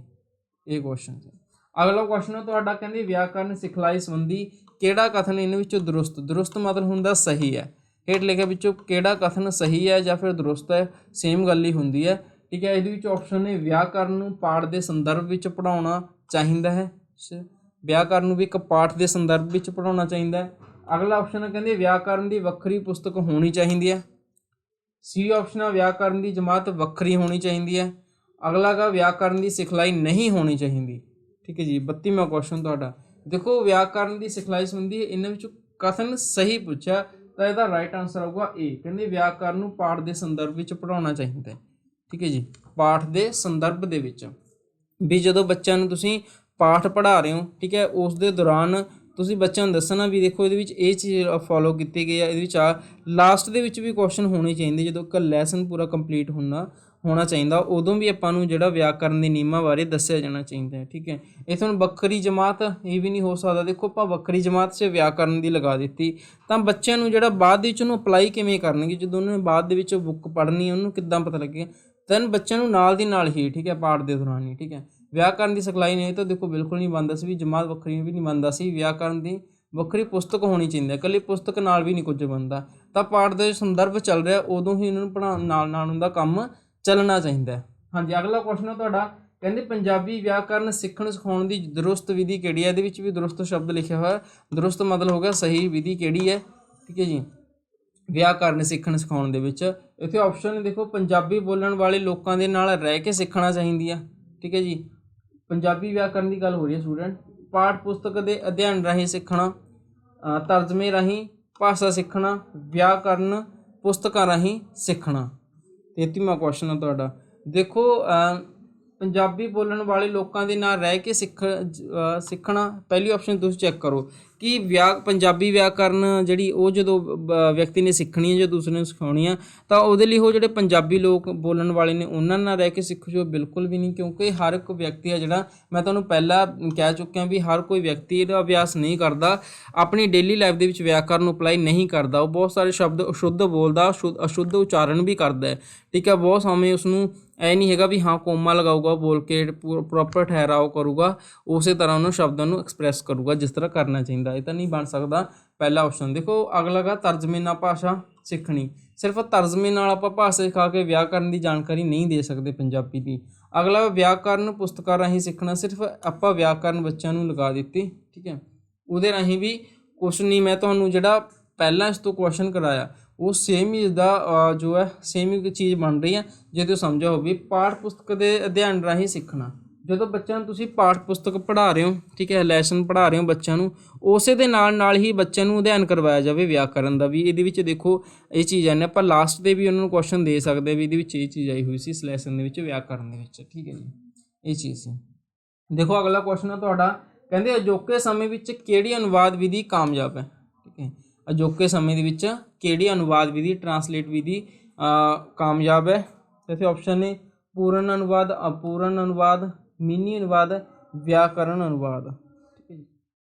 ਇਹ ਕੁਐਸਚਨ ਹੈ। ਅਗਲਾ ਕੁਐਸਚਨ ਹੈ ਤੁਹਾਡਾ, ਕਹਿੰਦੇ ਵਿਆਕਰਨ ਸਿਖਲਾਈ ਸੰਬੰਧੀ ਕਿਹੜਾ ਕਥਨ ਇਹਨਾਂ ਵਿੱਚੋਂ ਦਰੁਸਤ ਮਤਲਬ ਹੁੰਦਾ ਸਹੀ ਹੈ। ਹੇਠ ਲਿਖੇ ਵਿੱਚੋਂ ਕਿਹੜਾ ਕਥਨ ਸਹੀ ਹੈ ਜਾਂ ਫਿਰ ਦਰੁਸਤ ਹੈ, ਸੇਮ ਗੱਲ ਹੀ ਹੁੰਦੀ ਹੈ, ਠੀਕ ਹੈ। ਇਹਦੇ ਵਿੱਚ ਆਪਸ਼ਨ ਨੇ ਵਿਆਕਰਨ ਨੂੰ ਪਾਠ ਦੇ ਸੰਦਰਭ ਵਿੱਚ ਪੜ੍ਹਾਉਣਾ ਚਾਹੀਦਾ ਹੈ, ਵਿਆਕਰਨ ਨੂੰ ਵੀ ਇੱਕ ਪਾਠ ਦੇ ਸੰਦਰਭ ਵਿੱਚ ਪੜ੍ਹਾਉਣਾ ਚਾਹੀਦਾ ਹੈ। ਅਗਲਾ ਆਪਸ਼ਨ ਹੈ ਕਹਿੰਦੇ ਵਿਆਕਰਨ ਦੀ ਵੱਖਰੀ ਪੁਸਤਕ ਹੋਣੀ ਚਾਹੀਦੀ ਹੈ। ਸੀ ਆਪਸ਼ਨ ਹੈ ਵਿਆਕਰਨ ਦੀ ਜਮਾਤ ਵੱਖਰੀ ਹੋਣੀ ਚਾਹੀਦੀ ਹੈ। ਅਗਲਾ ਗਾ ਵਿਆਕਰਨ ਦੀ ਸਿਖਲਾਈ ਨਹੀਂ ਹੋਣੀ ਚਾਹੀਦੀ, ਠੀਕ ਹੈ ਜੀ। 32ਵਾਂ ਕੁਐਸਚਨ ਤੁਹਾਡਾ, ਦੇਖੋ ਵਿਆਕਰਨ ਦੀ ਸਿਖਲਾਈ ਸੰਬੰਧੀ ਇਹਨਾਂ ਵਿੱਚੋਂ ਕਥਨ ਸਹੀ ਪੁੱਛਿਆ, ਤਾਂ ਇਹਦਾ ਰਾਈਟ ਆਨਸਰ ਆਊਗਾ ਏ। ਕਹਿੰਦੇ ਵਿਆਕਰਨ ਨੂੰ ਪਾਠ ਦੇ ਸੰਦਰਭ ਵਿੱਚ ਪੜ੍ਹਾਉਣਾ ਚਾਹੀਦਾ ਹੈ, ਠੀਕ ਹੈ ਜੀ। ਪਾਠ ਦੇ ਸੰਦਰਭ ਦੇ ਵਿੱਚ ਵੀ ਜਦੋਂ ਬੱਚਿਆਂ ਨੂੰ ਤੁਸੀਂ ਪਾਠ ਪੜ੍ਹਾ ਰਹੇ ਹੋ, ਠੀਕ ਹੈ, ਉਸ ਦੇ ਦੌਰਾਨ ਤੁਸੀਂ ਬੱਚਿਆਂ ਨੂੰ ਦੱਸਣਾ ਵੀ ਦੇਖੋ ਇਹਦੇ ਵਿੱਚ ਇਹ ਚੀਜ਼ ਫੋਲੋ ਕੀਤੀ ਗਈ ਹੈ, ਇਹਦੇ ਵਿੱਚ ਆ ਲਾਸਟ ਦੇ ਵਿੱਚ ਵੀ ਕੁਐਸਚਨ ਹੋਣੇ ਚਾਹੀਦੇ। ਜਦੋਂ ਇੱਕ ਲੈਸਨ ਪੂਰਾ ਕੰਪਲੀਟ ਹੋਣਾ ਚਾਹੀਦਾ, ਉਦੋਂ ਵੀ ਆਪਾਂ ਨੂੰ ਜਿਹੜਾ ਵਿਆਕਰਨ ਦੇ ਨਿਯਮਾਂ ਬਾਰੇ ਦੱਸਿਆ ਜਾਣਾ ਚਾਹੀਦਾ ਹੈ, ਠੀਕ ਹੈ। ਇਹ ਤੁਹਾਨੂੰ ਵੱਖਰੀ ਜਮਾਤ ਇਹ ਵੀ ਨਹੀਂ ਹੋ ਸਕਦਾ। ਦੇਖੋ ਆਪਾਂ ਵੱਖਰੀ ਜਮਾਤ 'ਚ ਵਿਆਕਰਨ ਦੀ ਲਗਾ ਦਿੱਤੀ, ਤਾਂ ਬੱਚਿਆਂ ਨੂੰ ਜਿਹੜਾ ਬਾਅਦ ਦੇ ਵਿੱਚ ਉਹਨੂੰ ਅਪਲਾਈ ਕਿਵੇਂ ਕਰਨਗੇ, ਜਦੋਂ ਉਹਨਾਂ ਨੇ ਬਾਅਦ ਦੇ ਵਿੱਚ ਬੁੱਕ ਪੜ੍ਹਨੀ ਉਹਨੂੰ ਕਿੱਦਾਂ ਪਤਾ ਲੱਗੇਗਾ। ਦੈਨ ਬੱਚਿਆਂ ਨੂੰ ਨਾਲ ਦੀ ਨਾਲ ਹੀ, ਠੀਕ ਹੈ, ਪਾਠ ਦੇ ਦੌਰਾਨ ਹੀ, ਠੀਕ ਹੈ। ਵਿਆਕਰਨ ਦੀ ਸਿਖਲਾਈ ਨਹੀਂ ਤਾਂ ਦੇਖੋ ਬਿਲਕੁਲ ਨਹੀਂ ਬਣਦਾ ਸੀ, ਵੀ ਜਮਾਤ ਵੱਖਰੀ ਵੀ ਨਹੀਂ ਬਣਦਾ ਸੀ। ਵਿਆਕਰਨ ਦੀ ਵੱਖਰੀ ਪੁਸਤਕ ਹੋਣੀ ਚਾਹੀਦੀ ਹੈ, ਇਕੱਲੀ ਪੁਸਤਕ ਨਾਲ ਵੀ ਨਹੀਂ ਕੁਝ ਬਣਦਾ। ਤਾਂ ਪਾਠ ਦੇ ਸੰਦਰਭ ਚੱਲ ਰਿਹਾ ਉਦੋਂ ਹੀ ਇਹਨਾਂ ਨੂੰ ਪੜ੍ਹਾਉਣ ਨਾਲ ਉਹਨਾਂ ਦਾ ਕੰਮ ਚੱਲਣਾ ਚਾਹੀਦਾ ਹੈ। ਹਾਂਜੀ, ਅਗਲਾ ਕੁਐਸਚਨ ਹੈ ਤੁਹਾਡਾ, ਕਹਿੰਦੇ ਪੰਜਾਬੀ ਵਿਆਕਰਨ ਸਿੱਖਣ ਸਿਖਾਉਣ ਦੀ ਦਰੁਸਤ ਵਿਧੀ ਕਿਹੜੀ ਹੈ। ਇਹਦੇ ਵਿੱਚ ਵੀ ਦਰੁਸਤ ਸ਼ਬਦ ਲਿਖਿਆ ਹੋਇਆ। ਦਰੁਸਤ ਮਤਲਬ ਹੋ ਗਿਆ ਸਹੀ ਵਿਧੀ ਕਿਹੜੀ ਹੈ, ਠੀਕ ਹੈ ਜੀ, ਵਿਆਕਰਨ ਸਿੱਖਣ ਸਿਖਾਉਣ ਦੇ ਵਿੱਚ। ਇੱਥੇ ਆਪਸ਼ਨ ਦੇਖੋ, ਪੰਜਾਬੀ ਬੋਲਣ ਵਾਲੇ ਲੋਕਾਂ ਦੇ ਨਾਲ ਰਹਿ ਕੇ ਸਿੱਖਣਾ ਚਾਹੀਦੀ ਆ, ਠੀਕ ਹੈ ਜੀ। ਪੰਜਾਬੀ ਵਿਆਕਰਨ ਦੀ ਗੱਲ ਹੋ ਰਹੀ ਹੈ ਸਟੂਡੈਂਟ। ਪਾਠ ਪੁਸਤਕ ਦੇ ਅਧਿਐਨ ਰਾਹੀਂ ਸਿੱਖਣਾ, ਤਰਜਮੇ ਰਾਹੀਂ ਭਾਸ਼ਾ ਸਿੱਖਣਾ, ਵਿਆਕਰਨ ਪੁਸਤਕਾਂ ਰਾਹੀਂ ਸਿੱਖਣਾ। 33ਵਾਂ ਕੁਐਸਚਨ ਹੈ ਤੁਹਾਡਾ। ਦੇਖੋ ਪੰਜਾਬੀ ਬੋਲਣ ਵਾਲੇ ਲੋਕਾਂ ਦੇ ਨਾਲ ਰਹਿ ਕੇ ਸਿੱਖਣਾ, ਪਹਿਲੀ ਆਪਸ਼ਨ ਤੁਸੀਂ ਚੈੱਕ ਕਰੋ ਕਿ ਪੰਜਾਬੀ ਵਿਆਕਰਨ ਜਿਹੜੀ ਉਹ ਜਦੋਂ ਵਿਅਕਤੀ ਨੇ ਸਿੱਖਣੀ ਹੈ ਜਾਂ ਦੂਸਰੇ ਨੂੰ ਸਿਖਾਉਣੀ ਆ, ਤਾਂ ਉਹਦੇ ਲਈ ਉਹ ਜਿਹੜੇ ਪੰਜਾਬੀ ਲੋਕ ਬੋਲਣ ਵਾਲੇ ਨੇ ਉਹਨਾਂ ਨਾਲ ਰਹਿ ਕੇ ਸਿੱਖੋ ਜੋ ਬਿਲਕੁਲ ਵੀ ਨਹੀਂ, ਕਿਉਂਕਿ ਹਰ ਇੱਕ ਵਿਅਕਤੀ ਹੈ ਜਿਹੜਾ, ਮੈਂ ਤੁਹਾਨੂੰ ਪਹਿਲਾਂ ਕਹਿ ਚੁੱਕਿਆ ਵੀ ਹਰ ਕੋਈ ਵਿਅਕਤੀ ਇਹਦਾ ਅਭਿਆਸ ਨਹੀਂ ਕਰਦਾ, ਆਪਣੀ ਡੇਲੀ ਲਾਈਫ ਦੇ ਵਿੱਚ ਵਿਆਕਰਨ ਨੂੰ ਅਪਲਾਈ ਨਹੀਂ ਕਰਦਾ। ਉਹ ਬਹੁਤ ਸਾਰੇ ਸ਼ਬਦ ਅਸ਼ੁੱਧ ਬੋਲਦਾ, ਅਸ਼ੁੱਧ ਉਚਾਰਨ ਵੀ ਕਰਦਾ ਹੈ, ਠੀਕ ਹੈ। ਬਹੁਤ ਸਮੇਂ ਉਸਨੂੰ ਇਹ ਨਹੀਂ ਹੈਗਾ ਵੀ ਹਾਂ ਕੋਮਾ ਲਗਾਊਗਾ, ਬੋਲ ਕੇ ਪ੍ਰੋਪਰ ਠਹਿਰਾਓ ਕਰੂਗਾ, ਉਸੇ ਤਰ੍ਹਾਂ ਉਹਨਾਂ ਸ਼ਬਦਾਂ ਨੂੰ ਐਕਸਪ੍ਰੈਸ ਕਰੂਗਾ ਜਿਸ ਤਰ੍ਹਾਂ ਕਰਨਾ ਚਾਹੀਦਾ। ਇਹ ਤਾਂ ਨਹੀਂ ਬਣ ਸਕਦਾ ਪਹਿਲਾ ਆਪਸ਼ਨ। ਦੇਖੋ ਅਗਲਾ ਗਾ ਤਰਜਮੇ ਨਾਲ ਭਾਸ਼ਾ ਸਿੱਖਣੀ। ਸਿਰਫ ਤਰਜਮੇ ਨਾਲ ਆਪਾਂ ਭਾਸ਼ਾ ਸਿਖਾ ਕੇ ਵਿਆਕਰਨ ਦੀ ਜਾਣਕਾਰੀ ਨਹੀਂ ਦੇ ਸਕਦੇ ਪੰਜਾਬੀ ਦੀ। ਅਗਲਾ ਵਿਆਕਰਨ ਪੁਸਤਕਾਂ ਰਾਹੀਂ ਸਿੱਖਣਾ। ਸਿਰਫ ਆਪਾਂ ਵਿਆਕਰਨ ਬੱਚਿਆਂ ਨੂੰ ਲਗਾ ਦਿੱਤੀ, ਠੀਕ ਹੈ, ਉਹਦੇ ਰਾਹੀਂ ਵੀ ਕੁਛ ਨਹੀਂ। ਮੈਂ ਤੁਹਾਨੂੰ ਜਿਹੜਾ ਪਹਿਲਾਂ ਇਸ ਤੋਂ ਕੁਐਸਚਨ ਕਰਾਇਆ ਉਹ ਸੇਮ ਹੀ ਇਸਦਾ ਜੋ ਹੈ ਸੇਮ ਹੀ ਚੀਜ਼ ਬਣ ਰਹੀ ਹੈ ਜੇ ਤੁਸੀਂ ਸਮਝਿਆ ਹੋਵੇ। ਪਾਠ ਪੁਸਤਕ ਦੇ ਅਧਿਐਨ ਰਾਹੀਂ ਸਿੱਖਣਾ। ਜਦੋਂ ਬੱਚਿਆਂ ਨੂੰ ਤੁਸੀਂ ਪਾਠ ਪੁਸਤਕ ਪੜ੍ਹਾ ਰਹੇ ਹੋ, ਠੀਕ ਹੈ, ਲੈਸਨ ਪੜ੍ਹਾ ਰਹੇ ਹੋ ਬੱਚਿਆਂ ਨੂੰ, ਉਸੇ ਦੇ ਨਾਲ ਹੀ ਬੱਚਿਆਂ ਨੂੰ ਅਧਿਐਨ ਕਰਵਾਇਆ ਜਾਵੇ ਵਿਆਕਰਨ ਦਾ ਵੀ। ਇਹਦੇ ਵਿੱਚ ਦੇਖੋ ਇਹ ਚੀਜ਼ ਆਨੇ ਆਪਾਂ ਲਾਸਟ 'ਤੇ ਵੀ ਉਹਨਾਂ ਨੂੰ ਕੁਐਸਚਨ ਦੇ ਸਕਦੇ ਵੀ ਇਹਦੇ ਵਿੱਚ ਇਹ ਚੀਜ਼ ਆਈ ਹੋਈ ਸੀ ਇਸ ਲੈਸਨ ਦੇ ਵਿੱਚ ਵਿਆਕਰਨ ਦੇ ਵਿੱਚ, ਠੀਕ ਹੈ ਜੀ, ਇਹ ਚੀਜ਼ ਸੀ। ਦੇਖੋ ਅਗਲਾ ਕੁਐਸਚਨ ਹੈ ਤੁਹਾਡਾ। ਕਹਿੰਦੇ ਅਜੋਕੇ ਸਮੇਂ ਵਿੱਚ ਕਿਹੜੀ ਅਨੁਵਾਦ ਵਿਧੀ ਕਾਮਯਾਬ ਹੈ, ਠੀਕ ਹੈ। ਅਜੋਕੇ ਸਮੇਂ ਦੇ ਵਿੱਚ ਕਿਹੜੀ ਅਨੁਵਾਦ ਵਿਧੀ, ਟਰਾਂਸਲੇਟ ਵਿਧੀ ਕਾਮਯਾਬ ਹੈ। ਇੱਥੇ ਆਪਸ਼ਨ ਨੇ ਪੂਰਨ ਅਨੁਵਾਦ, ਅਪੂਰਨ ਅਨੁਵਾਦ, ਮਿਨੀ ਅਨੁਵਾਦ, ਵਿਆਕਰਨ ਅਨੁਵਾਦ, ਠੀਕ ਹੈ ਜੀ।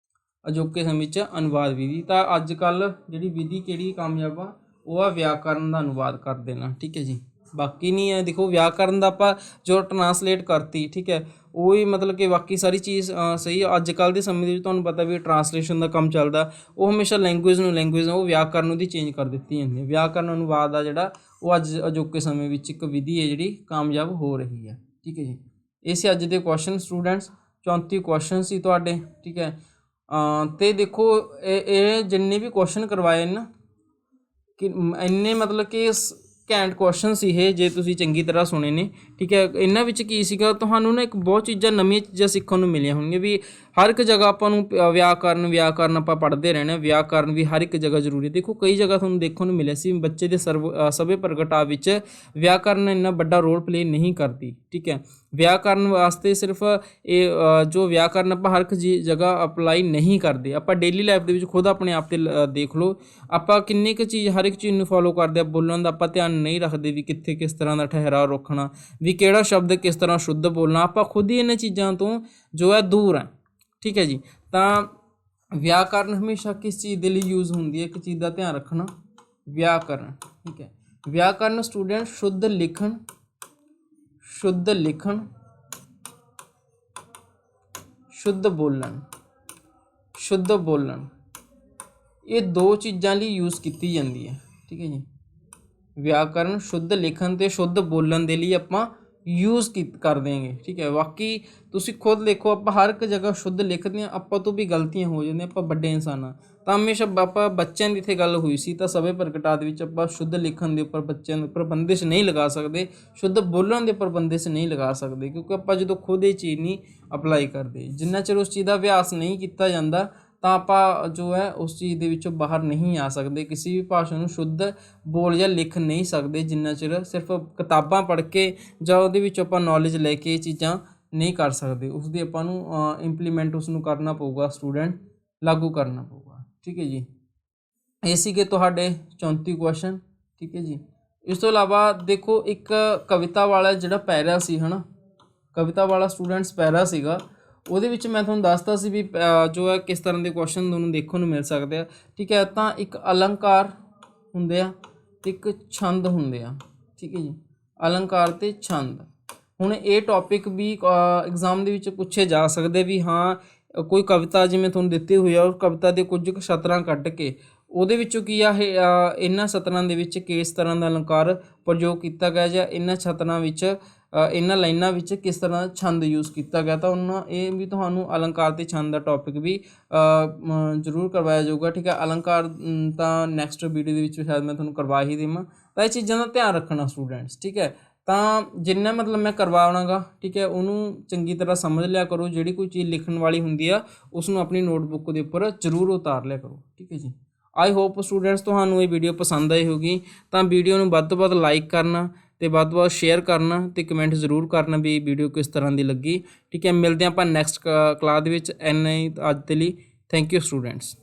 ਅਜੋਕੇ ਸਮੇਂ ਵਿੱਚ ਅਨੁਵਾਦ ਵਿਧੀ ਤਾਂ ਅੱਜ ਕੱਲ੍ਹ ਜਿਹੜੀ ਵਿਧੀ ਕਿਹੜੀ ਕਾਮਯਾਬ ਆ, ਉਹ ਆ ਵਿਆਕਰਨ ਦਾ ਅਨੁਵਾਦ ਕਰ ਦੇਣਾ, ਠੀਕ ਹੈ ਜੀ, ਬਾਕੀ ਨਹੀਂ ਹੈ। ਦੇਖੋ ਵਿਆਕਰਨ ਦਾ ਆਪਾਂ ਜੋ ਟਰਾਂਸਲੇਟ ਕਰਤੀ, ਠੀਕ ਹੈ, ਉਹ ਹੀ ਮਤਲਬ ਕਿ ਬਾਕੀ ਸਾਰੀ ਚੀਜ਼ ਸਹੀ। ਅੱਜ ਕੱਲ੍ਹ ਦੇ ਸਮੇਂ ਦੇ ਵਿੱਚ ਤੁਹਾਨੂੰ ਪਤਾ ਵੀ ਟਰਾਂਸਲੇਸ਼ਨ ਦਾ ਕੰਮ ਚੱਲਦਾ, ਉਹ ਹਮੇਸ਼ਾ ਲੈਂਗੁਏਜ ਨੂੰ ਉਹ ਵਿਆਕਰਨ ਨੂੰ ਦੀ ਚੇਂਜ ਕਰ ਦਿੱਤੀ ਜਾਂਦੀ ਹੈ। ਵਿਆਕਰਨ ਅਨੁਵਾਦ ਆ ਜਿਹੜਾ ਉਹ ਅੱਜ ਅਜੋਕੇ ਸਮੇਂ ਵਿੱਚ ਇੱਕ ਵਿਧੀ ਹੈ ਜਿਹੜੀ ਕਾਮਯਾਬ ਹੋ ਰਹੀ ਹੈ, ਠੀਕ ਹੈ ਜੀ। ਇਹ ਸੀ ਅੱਜ ਦੇ ਕੁਐਸਚਨ ਸਟੂਡੈਂਟਸ। 34 ਕੁਐਸਚਨ ਸੀ ਤੁਹਾਡੇ, ਠੀਕ ਹੈ। ਅਤੇ ਦੇਖੋ ਇਹ ਜਿੰਨੇ ਵੀ ਕੁਐਸਚਨ ਕਰਵਾਏ ਨਾ ਕਿ ਇੰਨੇ ਮਤਲਬ ਕਿ ਘੈਂਟ ਕੁਐਸਚਨ ਸੀ ਇਹ, ਜੇ ਤੁਸੀਂ ਚੰਗੀ ਤਰ੍ਹਾਂ ਸੁਣੇ ਨੇ, ਠੀਕ ਹੈ। ਇਹਨਾਂ ਵਿੱਚ ਕੀ ਸੀਗਾ, ਤੁਹਾਨੂੰ ਨਾ ਇੱਕ ਬਹੁਤ ਨਵੀਆਂ ਚੀਜ਼ਾਂ ਸਿੱਖਣ ਨੂੰ ਮਿਲੀਆਂ ਹੋਣਗੀਆਂ ਵੀ ਹਰ ਇੱਕ ਜਗ੍ਹਾ ਆਪਾਂ ਨੂੰ ਵਿਆਕਰਨ ਆਪਾਂ ਪੜ੍ਹਦੇ ਰਹਿਣਾ। ਵਿਆਕਰਨ ਵੀ ਹਰ ਇੱਕ ਜਗ੍ਹਾ ਜ਼ਰੂਰੀ। ਦੇਖੋ ਕਈ ਜਗ੍ਹਾ ਤੁਹਾਨੂੰ ਦੇਖਣ ਨੂੰ ਮਿਲਿਆ ਸੀ ਬੱਚੇ ਦੇ ਸਭੇ ਪ੍ਰਗਟਾਅ ਵਿੱਚ ਵਿਆਕਰਨ ਇੰਨਾ ਵੱਡਾ ਰੋਲ ਪਲੇ ਨਹੀਂ ਕਰਦੀ, ਠੀਕ ਹੈ। ਵਿਆਕਰਨ ਵਾਸਤੇ ਸਿਰਫ ਇਹ ਜੋ ਵਿਆਕਰਨ ਆਪਾਂ ਹਰ ਇੱਕ ਜਗ੍ਹਾ ਅਪਲਾਈ ਨਹੀਂ ਕਰਦੇ। ਆਪਾਂ ਡੇਲੀ ਲਾਈਫ ਦੇ ਵਿੱਚ ਖੁਦ ਆਪਣੇ ਆਪ 'ਤੇ ਦੇਖ ਲਓ, ਆਪਾਂ ਕਿੰਨੀ ਕੁ ਚੀਜ਼ ਹਰ ਇੱਕ ਚੀਜ਼ ਨੂੰ ਫੋਲੋ ਕਰਦੇ ਆ। ਬੋਲਣ ਦਾ ਆਪਾਂ ਧਿਆਨ ਨਹੀਂ ਰੱਖਦੇ ਵੀ ਕਿੱਥੇ ਕਿਸ ਤਰ੍ਹਾਂ ਦਾ ਠਹਿਰਾਅ ਰੱਖਣਾ, ਵੀ ਕਿਹੜਾ ਸ਼ਬਦ ਕਿਸ ਤਰ੍ਹਾਂ ਸ਼ੁੱਧ ਬੋਲਣਾ। ਆਪਾਂ ਖੁਦ ਹੀ ਇਹਨਾਂ ਚੀਜ਼ਾਂ ਤੋਂ ਜੋ ਹੈ ਦੂਰ ਹੈ, ਠੀਕ ਹੈ ਜੀ। ਤਾਂ ਵਿਆਕਰਨ ਹਮੇਸ਼ਾ ਕਿਸ ਚੀਜ਼ ਦੇ ਲਈ ਯੂਜ਼ ਹੁੰਦੀ ਹੈ, ਇੱਕ ਚੀਜ਼ ਦਾ ਧਿਆਨ ਰੱਖਣਾ, ਵਿਆਕਰਨ, ਠੀਕ ਹੈ। ਵਿਆਕਰਨ ਸਟੂਡੈਂਟ ਸ਼ੁੱਧ ਲਿਖਣ, ਸ਼ੁੱਧ ਬੋਲਣ, ਇਹ ਦੋ ਚੀਜ਼ਾਂ ਲਈ ਯੂਜ਼ ਕੀਤੀ ਜਾਂਦੀ ਹੈ, ਠੀਕ ਹੈ ਜੀ। ਵਿਆਕਰਨ ਸ਼ੁੱਧ ਲਿਖਣ ਅਤੇ ਸ਼ੁੱਧ ਬੋਲਣ ਦੇ ਲਈ ਆਪਾਂ ਯੂਜ਼ ਕਰ ਦੇਂਗੇ, ਠੀਕ ਹੈ। ਬਾਕੀ ਤੁਸੀਂ ਖੁਦ ਦੇਖੋ ਆਪਾਂ ਹਰ ਇੱਕ ਜਗ੍ਹਾ ਸ਼ੁੱਧ ਲਿਖਦੇ ਹਾਂ, ਆਪਾਂ ਤੋਂ ਵੀ ਗਲਤੀਆਂ ਹੋ ਜਾਂਦੀਆਂ, ਆਪਾਂ ਵੱਡੇ ਇਨਸਾਨ ਹਾਂ। ਤਾਂ ਹਮੇਸ਼ਾ ਆਪਾਂ ਬੱਚਿਆਂ ਦੀ ਇੱਥੇ ਗੱਲ ਹੋਈ ਸੀ ਤਾਂ ਸਭੇ ਪ੍ਰਗਟਾਅ ਦੇ ਵਿੱਚ ਆਪਾਂ ਸ਼ੁੱਧ ਲਿਖਣ ਦੇ ਉੱਪਰ ਬੱਚਿਆਂ ਦੇ ਉੱਪਰ ਬੰਦਿਸ਼ ਨਹੀਂ ਲਗਾ ਸਕਦੇ, ਸ਼ੁੱਧ ਬੋਲਣ ਦੇ ਉੱਪਰ ਬੰਦਿਸ਼ ਨਹੀਂ ਲਗਾ ਸਕਦੇ, ਕਿਉਂਕਿ ਆਪਾਂ ਜਦੋਂ ਖੁਦ ਇਹ ਚੀਜ਼ ਨਹੀਂ ਅਪਲਾਈ ਕਰਦੇ, ਜਿੰਨਾ ਚਿਰ ਉਸ ਚੀਜ਼ ਦਾ ਅਭਿਆਸ ਨਹੀਂ ਕੀਤਾ ਜਾਂਦਾ ਤਾਂ ਆਪਾਂ ਜੋ ਹੈ ਉਸ ਚੀਜ਼ ਦੇ ਵਿੱਚੋਂ ਬਾਹਰ ਨਹੀਂ ਆ ਸਕਦੇ। ਕਿਸੇ ਵੀ ਭਾਸ਼ਾ ਨੂੰ ਸ਼ੁੱਧ ਬੋਲ ਜਾਂ ਲਿਖ ਨਹੀਂ ਸਕਦੇ ਜਿੰਨਾ ਚਿਰ ਸਿਰਫ ਕਿਤਾਬਾਂ ਪੜ੍ਹ ਕੇ ਜਾਂ ਉਹਦੇ ਵਿੱਚ ਆਪਾਂ ਨੌਲੇਜ ਲੈ ਕੇ ਇਹ ਚੀਜ਼ਾਂ ਨਹੀਂ ਕਰ ਸਕਦੇ। ਉਸ ਦੀ ਆਪਾਂ ਨੂੰ ਇੰਪਲੀਮੈਂਟ ਉਸ ਨੂੰ ਕਰਨਾ ਪਊਗਾ, ਸਟੂਡੈਂਟ ਲਾਗੂ ਕਰਨਾ ਪਊਗਾ, ਠੀਕ ਹੈ ਜੀ। ਇਹ ਸੀਗੇ ਤੁਹਾਡੇ 34 ਕੁਐਸਚਨ, ਠੀਕ ਹੈ ਜੀ। ਇਸ ਤੋਂ ਇਲਾਵਾ ਦੇਖੋ ਇੱਕ ਕਵਿਤਾ ਵਾਲਾ ਜਿਹੜਾ ਪੈਰਾ ਸੀ, ਹੈ ਨਾ, ਕਵਿਤਾ ਵਾਲਾ ਸਟੂਡੈਂਟਸ ਪੈਰਾ ਸੀਗਾ, ਉਹਦੇ ਵਿੱਚ ਮੈਂ ਤੁਹਾਨੂੰ ਦੱਸਦਾ ਸੀ ਵੀ ਜੋ ਹੈ ਕਿਸ ਤਰ੍ਹਾਂ ਦੇ ਕੁਐਸਚਨ ਤੁਹਾਨੂੰ ਦੇਖਣ ਨੂੰ ਮਿਲ ਸਕਦੇ ਆ, ਠੀਕ ਹੈ। ਤਾਂ ਇੱਕ ਅਲੰਕਾਰ ਹੁੰਦੇ ਆ, ਇੱਕ ਛੰਦ ਹੁੰਦੇ ਆ, ਠੀਕ ਹੈ ਜੀ, ਅਲੰਕਾਰ ਅਤੇ ਛੰਦ। ਹੁਣ ਇਹ ਟੌਪਿਕ ਵੀ ਐਗਜ਼ਾਮ ਦੇ ਵਿੱਚ ਪੁੱਛੇ ਜਾ ਸਕਦੇ ਵੀ ਹਾਂ ਕੋਈ ਕਵਿਤਾ ਜਿਵੇਂ ਤੁਹਾਨੂੰ ਦਿੱਤੀ ਹੋਈ ਆ, ਉਹ ਕਵਿਤਾ ਦੇ ਕੁਝ ਕੁ ਸਤਰਾਂ ਕੱਢ ਕੇ ਉਹਦੇ ਵਿੱਚੋਂ ਕੀ ਆ ਇਹਨਾਂ ਸਤਰਾਂ ਦੇ ਵਿੱਚ ਕਿਸ ਤਰ੍ਹਾਂ ਦਾ ਅਲੰਕਾਰ ਪ੍ਰਯੋਗ ਕੀਤਾ ਗਿਆ ਜਾਂ ਇਹਨਾਂ ਸਤਰਾਂ ਵਿੱਚ ਇਹਨਾਂ ਲਾਈਨਾਂ ਵਿੱਚ ਕਿਸ ਤਰ੍ਹਾਂ ਛੰਦ ਯੂਜ਼ ਕੀਤਾ ਗਿਆ, ਤਾਂ ਉਹਨਾਂ ਇਹ ਵੀ ਤੁਹਾਨੂੰ ਅਲੰਕਾਰ ਤੇ ਛੰਦ ਦਾ ਟੌਪਿਕ ਵੀ ਜ਼ਰੂਰ ਕਰਵਾਇਆ ਜਾਊਗਾ। ਠੀਕ ਹੈ, ਅਲੰਕਾਰ ਤਾਂ ਨੈਕਸਟ ਵੀਡੀਓ ਦੇ ਵਿੱਚ ਸ਼ਾਇਦ ਮੈਂ ਤੁਹਾਨੂੰ ਕਰਵਾ ਹੀ ਦੇਵਾਂ। ਤਾਂ ਇਹ ਚੀਜ਼ਾਂ ਦਾ ਧਿਆਨ ਰੱਖਣਾ ਸਟੂਡੈਂਟਸ। ਠੀਕ ਹੈ, ਤਾਂ ਜਿੰਨਾ ਮਤਲਬ ਮੈਂ ਕਰਵਾਉਣਾਗਾ, ਠੀਕ ਹੈ, ਉਹਨੂੰ ਚੰਗੀ ਤਰ੍ਹਾਂ ਸਮਝ ਲਿਆ ਕਰੋ। ਜਿਹੜੀ ਕੋਈ ਚੀਜ਼ ਲਿਖਣ ਵਾਲੀ ਹੁੰਦੀ ਆ ਉਸ ਨੂੰ ਆਪਣੀ ਨੋਟਬੁੱਕ ਦੇ ਉੱਪਰ ਜ਼ਰੂਰ ਉਤਾਰ ਲਿਆ ਕਰੋ। ਠੀਕ ਹੈ ਜੀ, ਆਈ ਹੋਪ ਸਟੂਡੈਂਟਸ ਤੁਹਾਨੂੰ ਇਹ ਵੀਡੀਓ ਪਸੰਦ ਆਈ ਹੋਗੀ। ਤਾਂ ਵੀਡੀਓ ਨੂੰ ਵੱਧ ਤੋਂ ਵੱਧ ਲਾਈਕ ਕਰਨਾ ਤੇ ਵੱਧ ਤੋਂ ਵੱਧ ਸ਼ੇਅਰ ਕਰਨਾ ਤੇ ਕਮੈਂਟ ਜ਼ਰੂਰ ਕਰਨਾ ਵੀ ਵੀਡੀਓ ਕਿਸ ਤਰ੍ਹਾਂ ਦੀ ਲੱਗੀ। ਠੀਕ ਹੈ, ਮਿਲਦੇ ਹਾਂ ਆਪਾਂ ਨੈਕਸਟ ਕਲਾਸ ਦੇ ਵਿੱਚ। ਇੰਨਾ ਹੀ ਅੱਜ ਦੇ ਲਈ, ਥੈਂਕ ਯੂ ਸਟੂਡੈਂਟਸ।